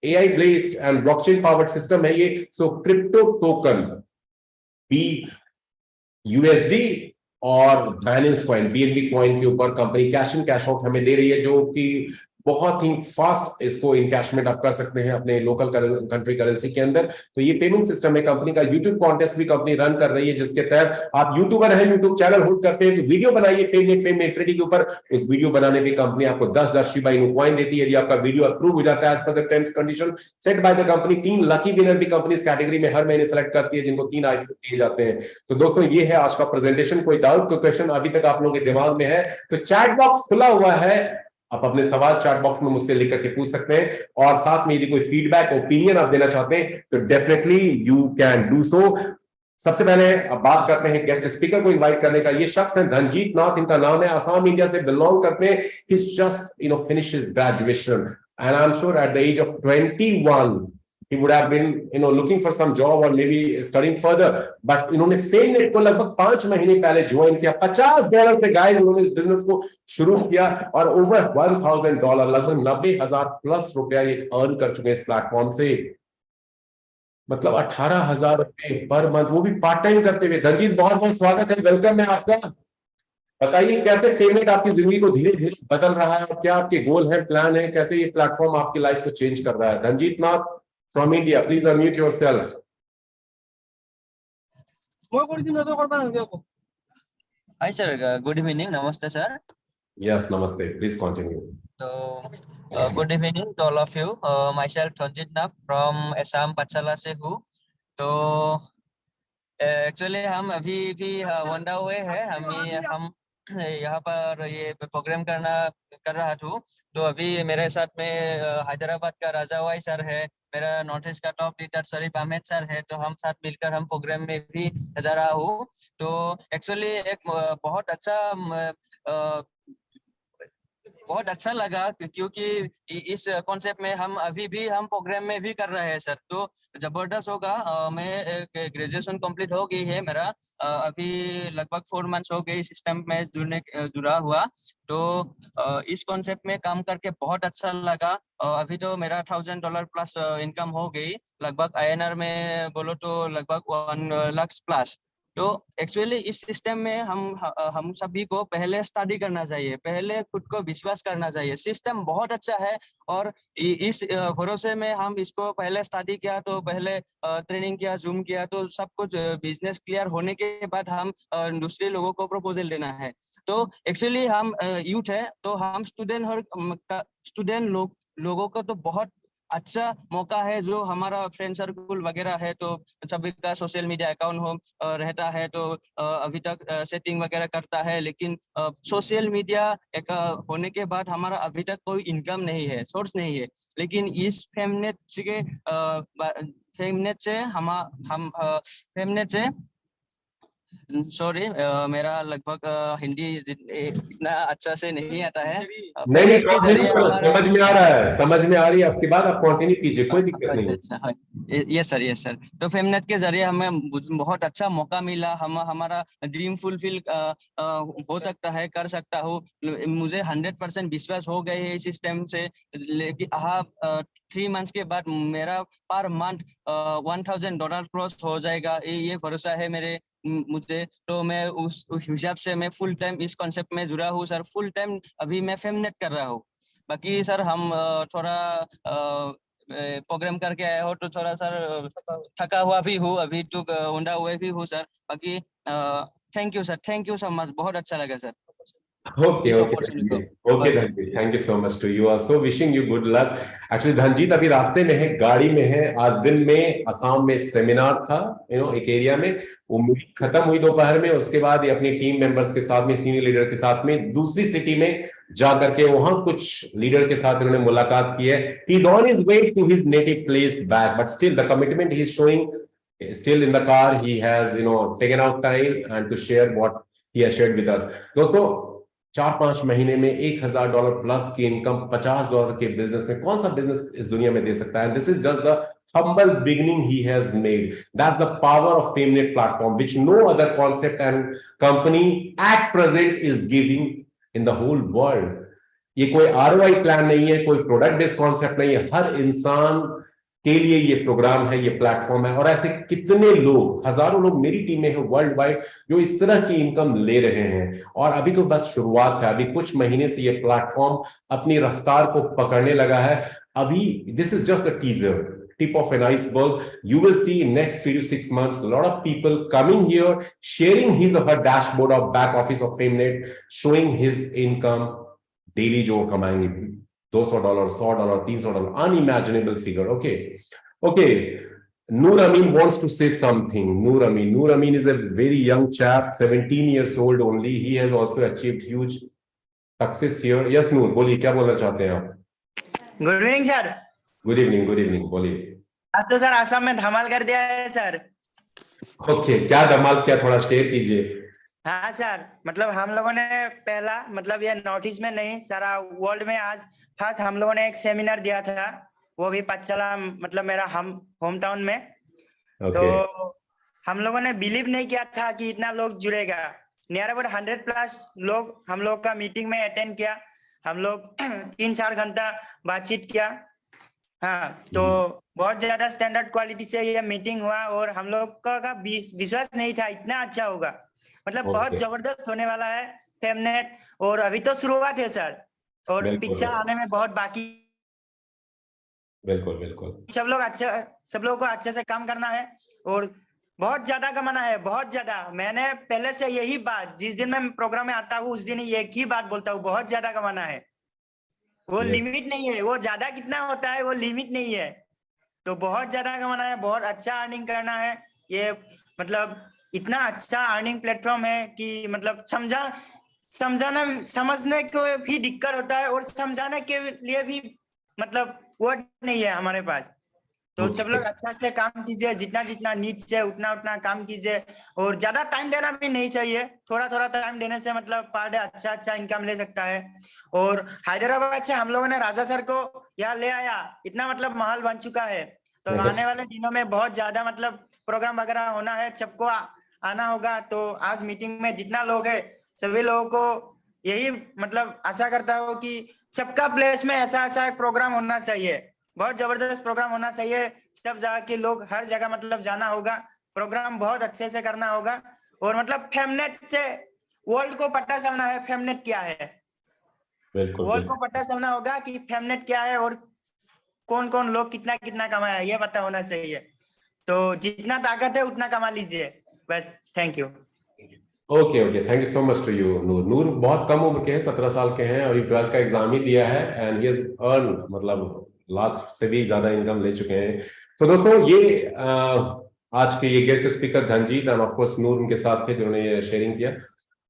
AI based and blockchain powered system है ये, सो क्रिप्टो टोकन USD और बाइनेंस कॉइन BNB कॉइन के ऊपर company cash in cash out हमें दे रही है, जो कि बहुत ही फास्ट इसको इनकैशमेंट आप कर सकते हैं अपने लोकल कंट्री करेंसी के अंदर। तो ये पेमेंट सिस्टम है कंपनी का। यूट्यूब कॉन्टेस्ट भी कंपनी रन कर रही है, जिसके तहत आप यूट्यूबर हैं, यूट्यूब चैनल होल्ड करते हैं, तो वीडियो बनाइए फेम इंफिनिटी के ऊपर। इस वीडियो बनाने पे कंपनी आपको 10 शिबा इनू कॉइन देती है, यदि आपका वीडियो अप्रूव हो जाता है as per the terms condition set by the company. 3 lucky winner भी कंपनी इस कैटेगरी में हर महीने सेलेक्ट करती है, जिनको 3 आईफोन दिए जाते हैं। तो दोस्तों ये है आज का प्रेजेंटेशन। कोई डाउट, कोई क्वेश्चन अभी तक आप लोगों के दिमाग में है तो चैट बॉक्स खुला हुआ है, आप अपने सवाल चैट बॉक्स में मुझसे लिख करके पूछ सकते हैं। और साथ में यदि कोई फीडबैक ओपिनियन आप देना चाहते हैं तो definitely you can do so. सबसे पहले अब बात करते हैं गेस्ट स्पीकर को इनवाइट करने का। ये शख्स है धनजीत नाथ, इनका नाम है, आसाम इंडिया से बिलोंग करते हैं। He just finish his graduation and I am sure at the age of 21 he would have been looking for some job or maybe studying further, but इन्होंने फेमनेट को लगभग 5 महीने पहले ज्वाइन किया। $50 से गाइस इन्होंने इस बिजनेस को शुरू किया और ओवर $1,000 लगभग 90,000 प्लस रुपया ये अर्न कर चुके हैं इस प्लेटफॉर्म से। मतलब 18,000 रुपए पर मंथ, वो भी पार्ट टाइम करते हुए। धनजीत बहुत बहुत स्वागत है, वेलकम है आपका। बताइए कैसे फेमनेट आपकी जिंदगी को धीरे धीरे बदल रहा है, और क्या आपके गोल है, प्लान है, कैसे ये प्लेटफॉर्म आपकी लाइफ को चेंज कर रहा है। Dhanjeet Nath from India, please unmute yourself. Hi sir, good evening, namaste sir. Yes नमस्ते, please continue. So, good evening to all of you. Myself Thonjit Nap from Assam Pachala से हूँ। तो एक्चुअली हम अभी भी वंडा हुए हैं, हम यहाँ पर ये प्रोग्राम कर रहा था। तो अभी मेरे साथ में हैदराबाद का राजा वाई सर है, मेरा नॉर्थ ईस्ट का टॉप लीडर शरीफ अहमद सर है। तो हम साथ मिलकर हम प्रोग्राम में भी जा रहा हूँ। तो एक्चुअली एक बहुत अच्छा लगा क्योंकि इस कॉन्सेप्ट में हम अभी भी हम प्रोग्राम में भी कर रहे हैं सर। तो जबरदस्त होगा। मैं ग्रेजुएशन कंप्लीट हो गई है मेरा, अभी लगभग 4 मंथ्स हो गए सिस्टम में जुड़ा हुआ। तो इस कॉन्सेप्ट में काम करके बहुत अच्छा लगा। अभी तो मेरा $1,000 प्लस इनकम हो गई, लगभग INR में बोलो तो लगभग 1 लाख प्लस। तो एक्चुअली इस सिस्टम में हम सभी को पहले स्टडी करना चाहिए, पहले खुद को विश्वास करना चाहिए। सिस्टम बहुत अच्छा है और इस भरोसे में हम इसको पहले स्टडी किया, तो पहले ट्रेनिंग किया, जूम किया, तो सब कुछ बिजनेस क्लियर होने के बाद हम दूसरे लोगों को प्रपोजल देना है। तो एक्चुअली हम यूथ है, तो हम स्टूडेंट लोगों को तो बहुत अच्छा मौका है। जो हमारा फ्रेंड सर्कल वगैरह है, तो सभी का सोशल मीडिया अकाउंट रहता है, तो अभी तक सेटिंग वगैरह करता है। लेकिन सोशल मीडिया एक होने के बाद हमारा अभी तक कोई इनकम नहीं है, सोर्स नहीं है। लेकिन इस फेमनेट से फेमनेट से सॉरी, मेरा लगभग हिंदी इतना अच्छा से नहीं आता है। नहीं नहीं, फेमनेट के जरिए कंटिन्यू, हमारा समझ में आ रहा है, समझ में आ रही है आपकी बात, आप कंटिन्यू कीजिए, कोई दिक्कत नहीं अच्छा है। अच्छा, हाँ, यस सर, यस सर। तो फेमनेट के जरिए हमें बहुत अच्छा मौका मिला, हम हमारा ड्रीम फुलफिल हो सकता है, कर सकता हूँ। मुझे 100% विश्वास हो गए है इस सिस्टम से। लेकिन हाँ, 3 मंथ्स के बाद मेरा पर मंथ $1,000 क्रॉस हो जाएगा, ये भरोसा है मुझे। तो मैं उस हिसाब से मैं फुल टाइम इस कॉन्सेप्ट में जुड़ा हूँ सर। फुल टाइम अभी मैं फेमनेट कर रहा हूँ। बाकी सर हम थोड़ा प्रोग्राम करके आया हो, तो थोड़ा सर थका हुआ भी हूँ, अभी तो होंडा हुए भी हूँ सर। बाकी thank you sir, thank you so much, बहुत अच्छा लगा सर ओके इस ओके अपॉर्चुनिटी को। Okay Dhanjeet, thank you so much to you also, wishing you good luck. Actually Dhanjeet अभी रास्ते में है, गाड़ी में है। आज दिन में असम में सेमिनार था, एक एरिया में। वो मीटिंग खत्म हुई दोपहर में, उसके बाद ये अपनी टीम मेंबर्स के साथ में, सीनियर लीडर के साथ में दूसरी सिटी में जा करके वहां कुछ लीडर के साथ इन्होंने मुलाकात की है। He is on his way to his native place back, but still the commitment he is showing, still in the car he has taken out time and to share what he has shared with us। दोस्तों, 4-5 महीने में $1,000 प्लस की इनकम, $50 के बिजनेस में कौन सा बिजनेस इस दुनिया में दे सकता है। This is just the humble beginning he has made। That's the power of Paynet platform, which no other concept and company at present is giving in the whole world। ये कोई ROI प्लान नहीं है, कोई प्रोडक्ट बेस्ड कॉन्सेप्ट नहीं है, हर इंसान के लिए ये प्रोग्राम है, ये प्लेटफॉर्म है। और ऐसे कितने लोग, हजारों लोग मेरी टीम में है वर्ल्ड वाइड, जो इस तरह की इनकम ले रहे हैं। और अभी तो बस शुरुआत है, अभी कुछ महीने से ये प्लेटफॉर्म अपनी रफ्तार को पकड़ने लगा है। अभी this is just a teaser, tip of an iceberg। You will see in next 3 to 6 months a lot of people coming here, sharing his or her dashboard of back office of Famenet, showing his income daily जो कमाएंगे, $200, $100, $300, unimaginable figure। Okay, Noor Amin wants to say something। Noor Amin is a very young chap, 17 years old only। He has also achieved huge success here। Yes Noor, बोलिए, क्या बोलना चाहते हैं आप। Good evening sir. Good evening, बोलिए। आज तो सर आसाम में धमाल कर दिया है सर। ओके, क्या धमाल किया, थोड़ा शेयर कीजिए। हाँ सर, मतलब हम लोगों ने पहला, मतलब ये नॉर्थ ईस्ट में नहीं, सारा वर्ल्ड में आज फर्स्ट हम लोगों ने एक सेमिनार दिया था, वो भी पाठशाला, मतलब मेरा हम होम टाउन में। तो हम लोगों ने बिलीव नहीं किया था कि इतना लोग जुड़ेगा। नियर अबाउट 100+ लोग हम लोग का मीटिंग में अटेंड किया। हम लोग 3-4 घंटा बातचीत किया। हाँ, तो बहुत ज्यादा स्टैंडर्ड क्वालिटी से ये मीटिंग हुआ और हम लोग का विश्वास नहीं था इतना अच्छा होगा। मतलब बहुत ओके, जबरदस्त होने वाला है फेमनेट। और अभी तो शुरुआत है सर, और बिल्कुल पिक्चर आने में बहुत बाकी। बिल्कुल बिल्कुल। सब लोगों को अच्छे से काम करना है और बहुत ज्यादा कमाना है, बहुत ज्यादा। मैंने पहले से यही बात, जिस दिन मैं प्रोग्राम में आता हूँ उस दिन एक ही बात बोलता हूँ, बहुत ज्यादा कमाना है। वो यस, लिमिट नहीं है, वो ज्यादा कितना होता है वो लिमिट नहीं है। तो बहुत ज्यादा कमाना है, बहुत अच्छा अर्निंग करना है। ये मतलब इतना अच्छा अर्निंग प्लेटफॉर्म है कि मतलब समझाना समझने को भी दिक्कत होता है और समझाने के लिए भी मतलब वर्ड नहीं है हमारे पास। तो सब ओके, लोग अच्छा से काम कीजिए, जितना जितना नीड है उतना उतना काम कीजिए। और ज्यादा टाइम देना भी नहीं चाहिए, थोड़ा थोड़ा टाइम देने से मतलब पर डे अच्छा अच्छा इनकम ले सकता है। और हैदराबाद से हम लोगों ने राजा सर को यहाँ ले आया, इतना मतलब माहौल बन चुका है। तो आने वाले दिनों में बहुत ज्यादा मतलब प्रोग्राम वगैरह होना है, सबको आना होगा। तो आज मीटिंग में जितना लोग है सभी लोगों को यही मतलब आशा करता हूँ कि सबका प्लेस में ऐसा ऐसा एक प्रोग्राम होना चाहिए, बहुत जबरदस्त प्रोग्राम होना चाहिए। सब जगह के लोग हर जगह मतलब जाना होगा, प्रोग्राम बहुत अच्छे से करना होगा। और मतलब फेमनेट से वर्ल्ड को पता चलना है फेमनेट क्या है। बिल्कुल वर्ल्ड को बिल्कुल। पता चलना होगा कि फेमनेट क्या है और कौन कौन लोग कितना कितना कमाया, ये पता होना चाहिए। तो जितना ताकत है उतना कमा लीजिए बस। Thank you. Okay okay, thank you so much to you Noor. Noor बहुत कम उम्र के हैं, 17 साल के हैं, अभी 12th का एग्जाम ही दिया है एंड ही हैज अर्न मतलब लाख से भी ज्यादा इनकम ले चुके हैं। तो दोस्तों ये आज के ये guest speaker Dhanjeet and of course Noor उनके साथ थे जिन्होंने ये शेयरिंग किया।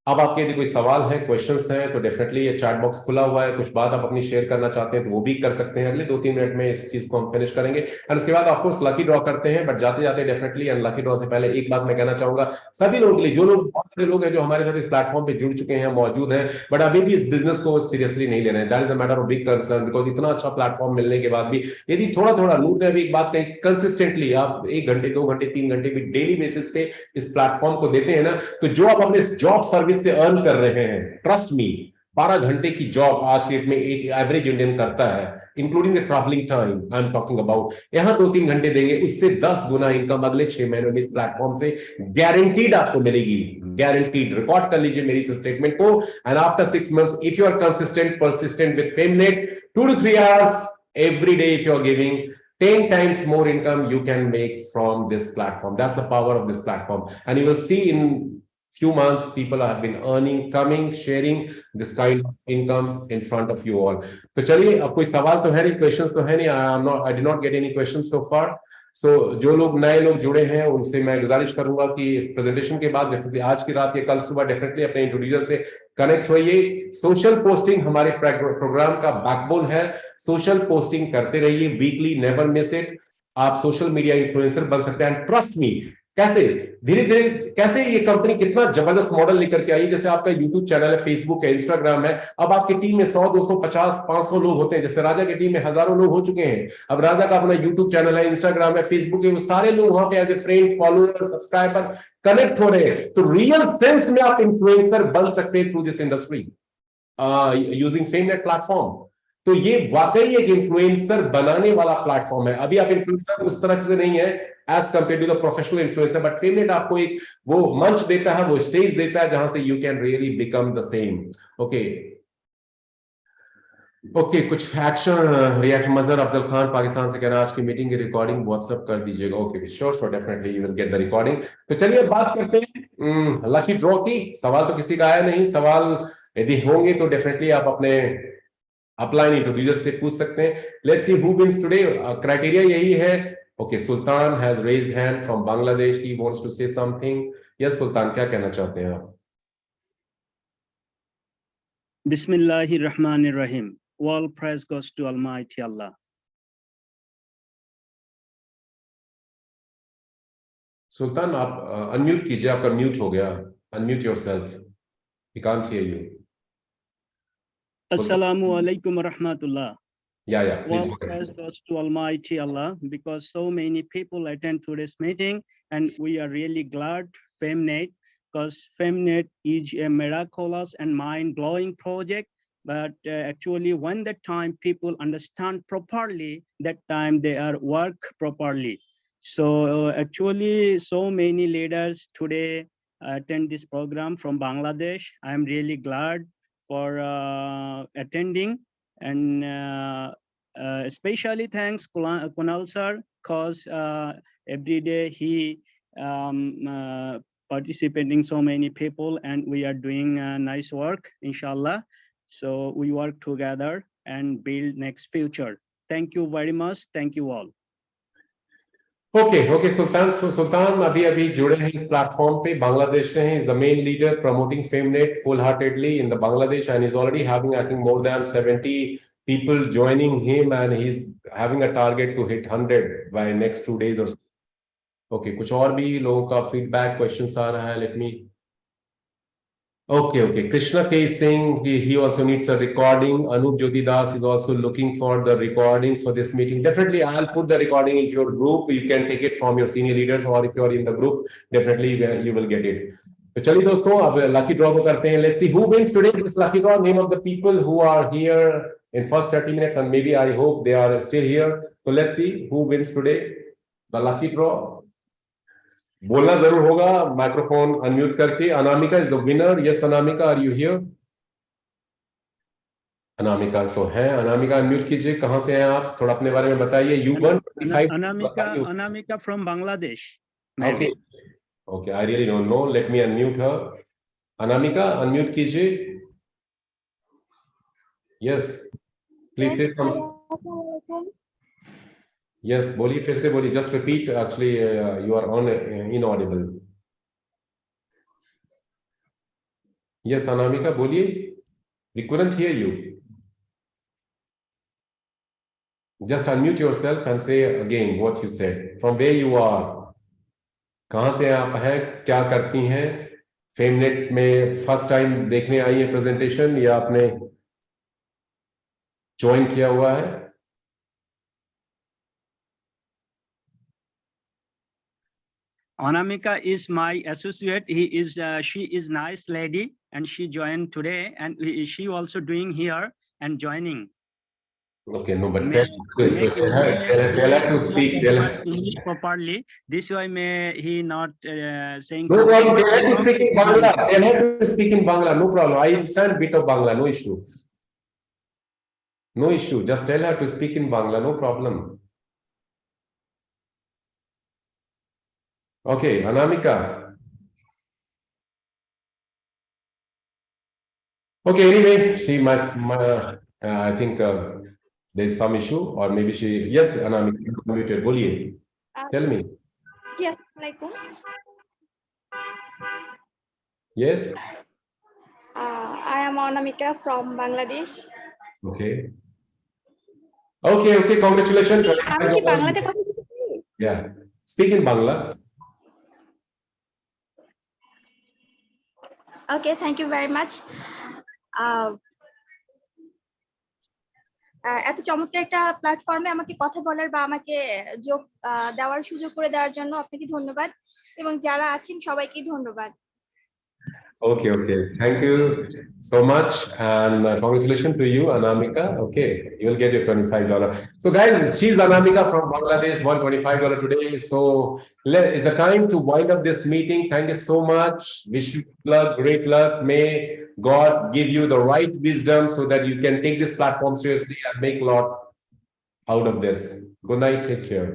अब आपके यदि कोई सवाल है, क्वेश्चंस हैं, तो डेफिनेटली ये चैट बॉक्स खुला हुआ है, कुछ बात आप अपनी शेयर करना चाहते हैं तो वो भी कर सकते हैं। अगले 2-3 मिनट में इस चीज को हम फिनिश करेंगे एंड उसके बाद ऑफकोर्स लकी ड्रॉ करते हैं। बट जाते जाते डेफिनेटली एंड लकी ड्रॉ से पहले एक बात मैं कहना चाहूंगा सभी लोगों के लिए, जो लोग, बहुत सारे लोग हैं जो हमारे साथ इस प्लेटफॉर्म पे जुड़ चुके हैं, मौजूद हैं, बट अभी भी इस बिजनेस को सीरियसली नहीं ले रहे हैं। That is a matter of big concern, because इतना अच्छा प्लेटफॉर्म मिलने के बाद भी यदि थोड़ा थोड़ा, नूर ने अभी एक बात कही, कंसिस्टेंटली आप 1 घंटे 2 घंटे 3 घंटे भी डेली बेसिस पे इस प्लेटफॉर्म को देते हैं ना, तो जो आप अपने जॉब सर्विस से अर्न कर रहे हैं, ट्रस्ट मी, 12 घंटे की जॉब आज के डेट में एक एवरेज इंडियन करता है, including the travelling time I am talking about. यहां 2-3 घंटे देंगे, उससे 10 गुना इनकम अगले 6 महीनों में इस प्लेटफॉर्म से गारंटीड आपको मिलेगी। गारंटीड, रिकॉर्ड कर लीजिए मेरी इस स्टेटमेंट को। And after 6 months if you are consistent persistent with FameNet, 2 to 3 hours every day, if you are giving 10 times more income you can make from this platform. That's the power of this platform, and you will see in few months people have been earning, coming, sharing this kind of income in front of you all. तो चलिए, अब कोई सवाल तो है नहीं, क्वेश्चंस तो है नहीं। I did not get any questions so far. सो जो लोग नए लोग जुड़े हैं उनसे मैं गुजारिश करूंगा कि इस प्रेजेंटेशन के बाद डेफिनेटली आज की रात या कल सुबह डेफिनेटली अपने इंट्रोड्यूसर से कनेक्ट होइए। सोशल पोस्टिंग हमारे प्रोग्राम का बैकबोन है। सोशल पोस्टिंग करते रहिए वीकली, नेवर मिस इट। आप सोशल मीडिया इन्फ्लुएंसर बन सकते हैं। ट्रस्ट मी, कैसे धीरे धीरे, कैसे ये कंपनी कितना जबरदस्त मॉडल लेकर के आई। जैसे आपका यूट्यूब चैनल है, फेसबुक है, इंस्टाग्राम है, अब आपकी टीम में 100 200 50 500 लोग होते हैं। जैसे राजा की टीम में हजारों लोग हो चुके हैं। अब राजा का अपना यूट्यूब चैनल है, इंस्टाग्राम है, फेसबुक है, वो सारे लोग वहां पे as a friend, follower, subscriber connect हो रहे हैं। तो रियल सेंस में आप इन्फ्लुएंसर बन सकते हैं through this industry using FameNet platform. तो ये वाकई एक इन्फ्लुएंसर बनाने वाला प्लेटफॉर्म है। अभी आप इन्फ्लुएंसर उस तरह से नहीं है as compare to the professional influencer, but FameNet आपको एक वो मंच देता है, वो स्टेज देता है जहां से you can really become the same. Okay okay, कुछ एक्शन रिएक्ट। मजहर अफजल खान पाकिस्तान से कह रहा है आज की मीटिंग की रिकॉर्डिंग व्हाट्सएप कर दीजिएगा। Okay sure sure, definitely you will get the recording. तो चलिए अब बात करते हैं लकी ड्रॉ की। सवाल तो किसी का आया नहीं, सवाल यदि होंगे तो डेफिनेटली आप अपने अपलाइन इंट्रोड्यूसर से पूछ सकते हैं। Let's see who wins today. Criteria यही है। Okay, Sultan has raised hand from Bangladesh, he wants to say something. Yes Sultan, क्या कहना चाहते हैं आप? Bismillahirrahmanirrahim. All praise goes to Almighty Allah. सुल्तान आप अनम्यूट कीजिए, आपका म्यूट हो गया। Unmute yourself, we can't hear you. Assalamu alaikum wa rahmatullah. Yeah, please All go ahead. praise goes to Almighty Allah because so many people attend today's meeting and we are really glad Femnet, because Femnet is a miraculous and mind-blowing project but actually when that time people understand properly, that time they are work properly. So actually so many leaders today attend this program from Bangladesh. I am really glad for attending, and especially thanks Kunal sir, because every day he participating so many people, and we are doing nice work, inshallah. So we work together and build next future. Thank you very much. Thank you all. Okay, Sultan. So Sultan अभी जुड़े हैं इस प्लेटफॉर्म पे, बांग्लादेश से हैं, is the main leader promoting FameNet wholeheartedly in the Bangladesh, and he's already having, I think, more than 70 people joining him, and he's having a target to hit 100 by next 2 days or so. Okay, कुछ और भी लोगों का feedback questions आ रहा है, let me. Okay. Krishna K is saying he also needs a recording. Anup Jyoti Das is also looking for the recording for this meeting. Definitely, I'll put the recording into your group. You can take it from your senior leaders, or if you are in the group, definitely you will get it. तो चलिए दोस्तों, अब lucky draw को करते हैं. Let's see who wins today this lucky draw. Name of the people who are here in first 30 minutes, and maybe I hope they are still here. So let's see who wins today. The lucky draw. बोलना जरूर होगा, माइक्रोफोन अनम्यूट करके. Anamika is the winner. Yes Anamika, are you here? Anamika तो है. अनामिका अनम्यूट कीजिए. कहां से हैं आप? थोड़ा अपने बारे में बताइए. You one 25. Anamika from Bangladesh. Okay, I really don't know. Let me unmute her. Anamika unmute कीजिए. यस, प्लीज से सम. Yes, बोलिए, फिर से बोलिए. Just repeat. Actually, you are on inaudible. Yes, Anamika, बोलिए. We couldn't hear you. Just unmute yourself and say again what you said. From where you are. कहाँ से आप हैं? क्या करती हैं? FameNet में फर्स्ट टाइम देखने आई है प्रेजेंटेशन, या आपने ज्वाइन किया हुआ है? Anamika is my associate. She is nice lady, and she joined today, and she also doing here and joining. Okay, no, but tell her to speak. Tell her properly. This way, may he not saying. No problem. Tell her to speak in Bangla. Tell her to speak in Bangla. No problem. I understand a bit of Bangla. No issue. No issue. Just tell her to speak in Bangla. No problem. Okay, Anamika. Okay, anyway, she must, I think there's some issue, or maybe she, yes, Anamika, you're muted. Boliye. Tell me. Yes, Assalamualaikum. Yes? I am Anamika from Bangladesh. Okay. Okay, congratulations. আমি কি বাংলাতে কথা বলতে পারি? Yeah, speak in Bangla. Okay, thank you very much. এত চমৎকার একটা প্ল্যাটফর্মে আমাকে কথা বলার বা আমাকে যোগ দেওয়ার সুযোগ করে দেওয়ার জন্য আপনাকে ধন্যবাদ, এবং যারা আছেন সবাইকে ধন্যবাদ. Okay. Thank you so much, and congratulations to you, Anamika. Okay, you will get your $25. So, guys, she's Anamika from Bangladesh. $125 today. So, it's the time to wind up this meeting. Thank you so much. Wish you luck, great luck. May God give you the right wisdom so that you can take this platform seriously and make a lot out of this. Good night. Take care.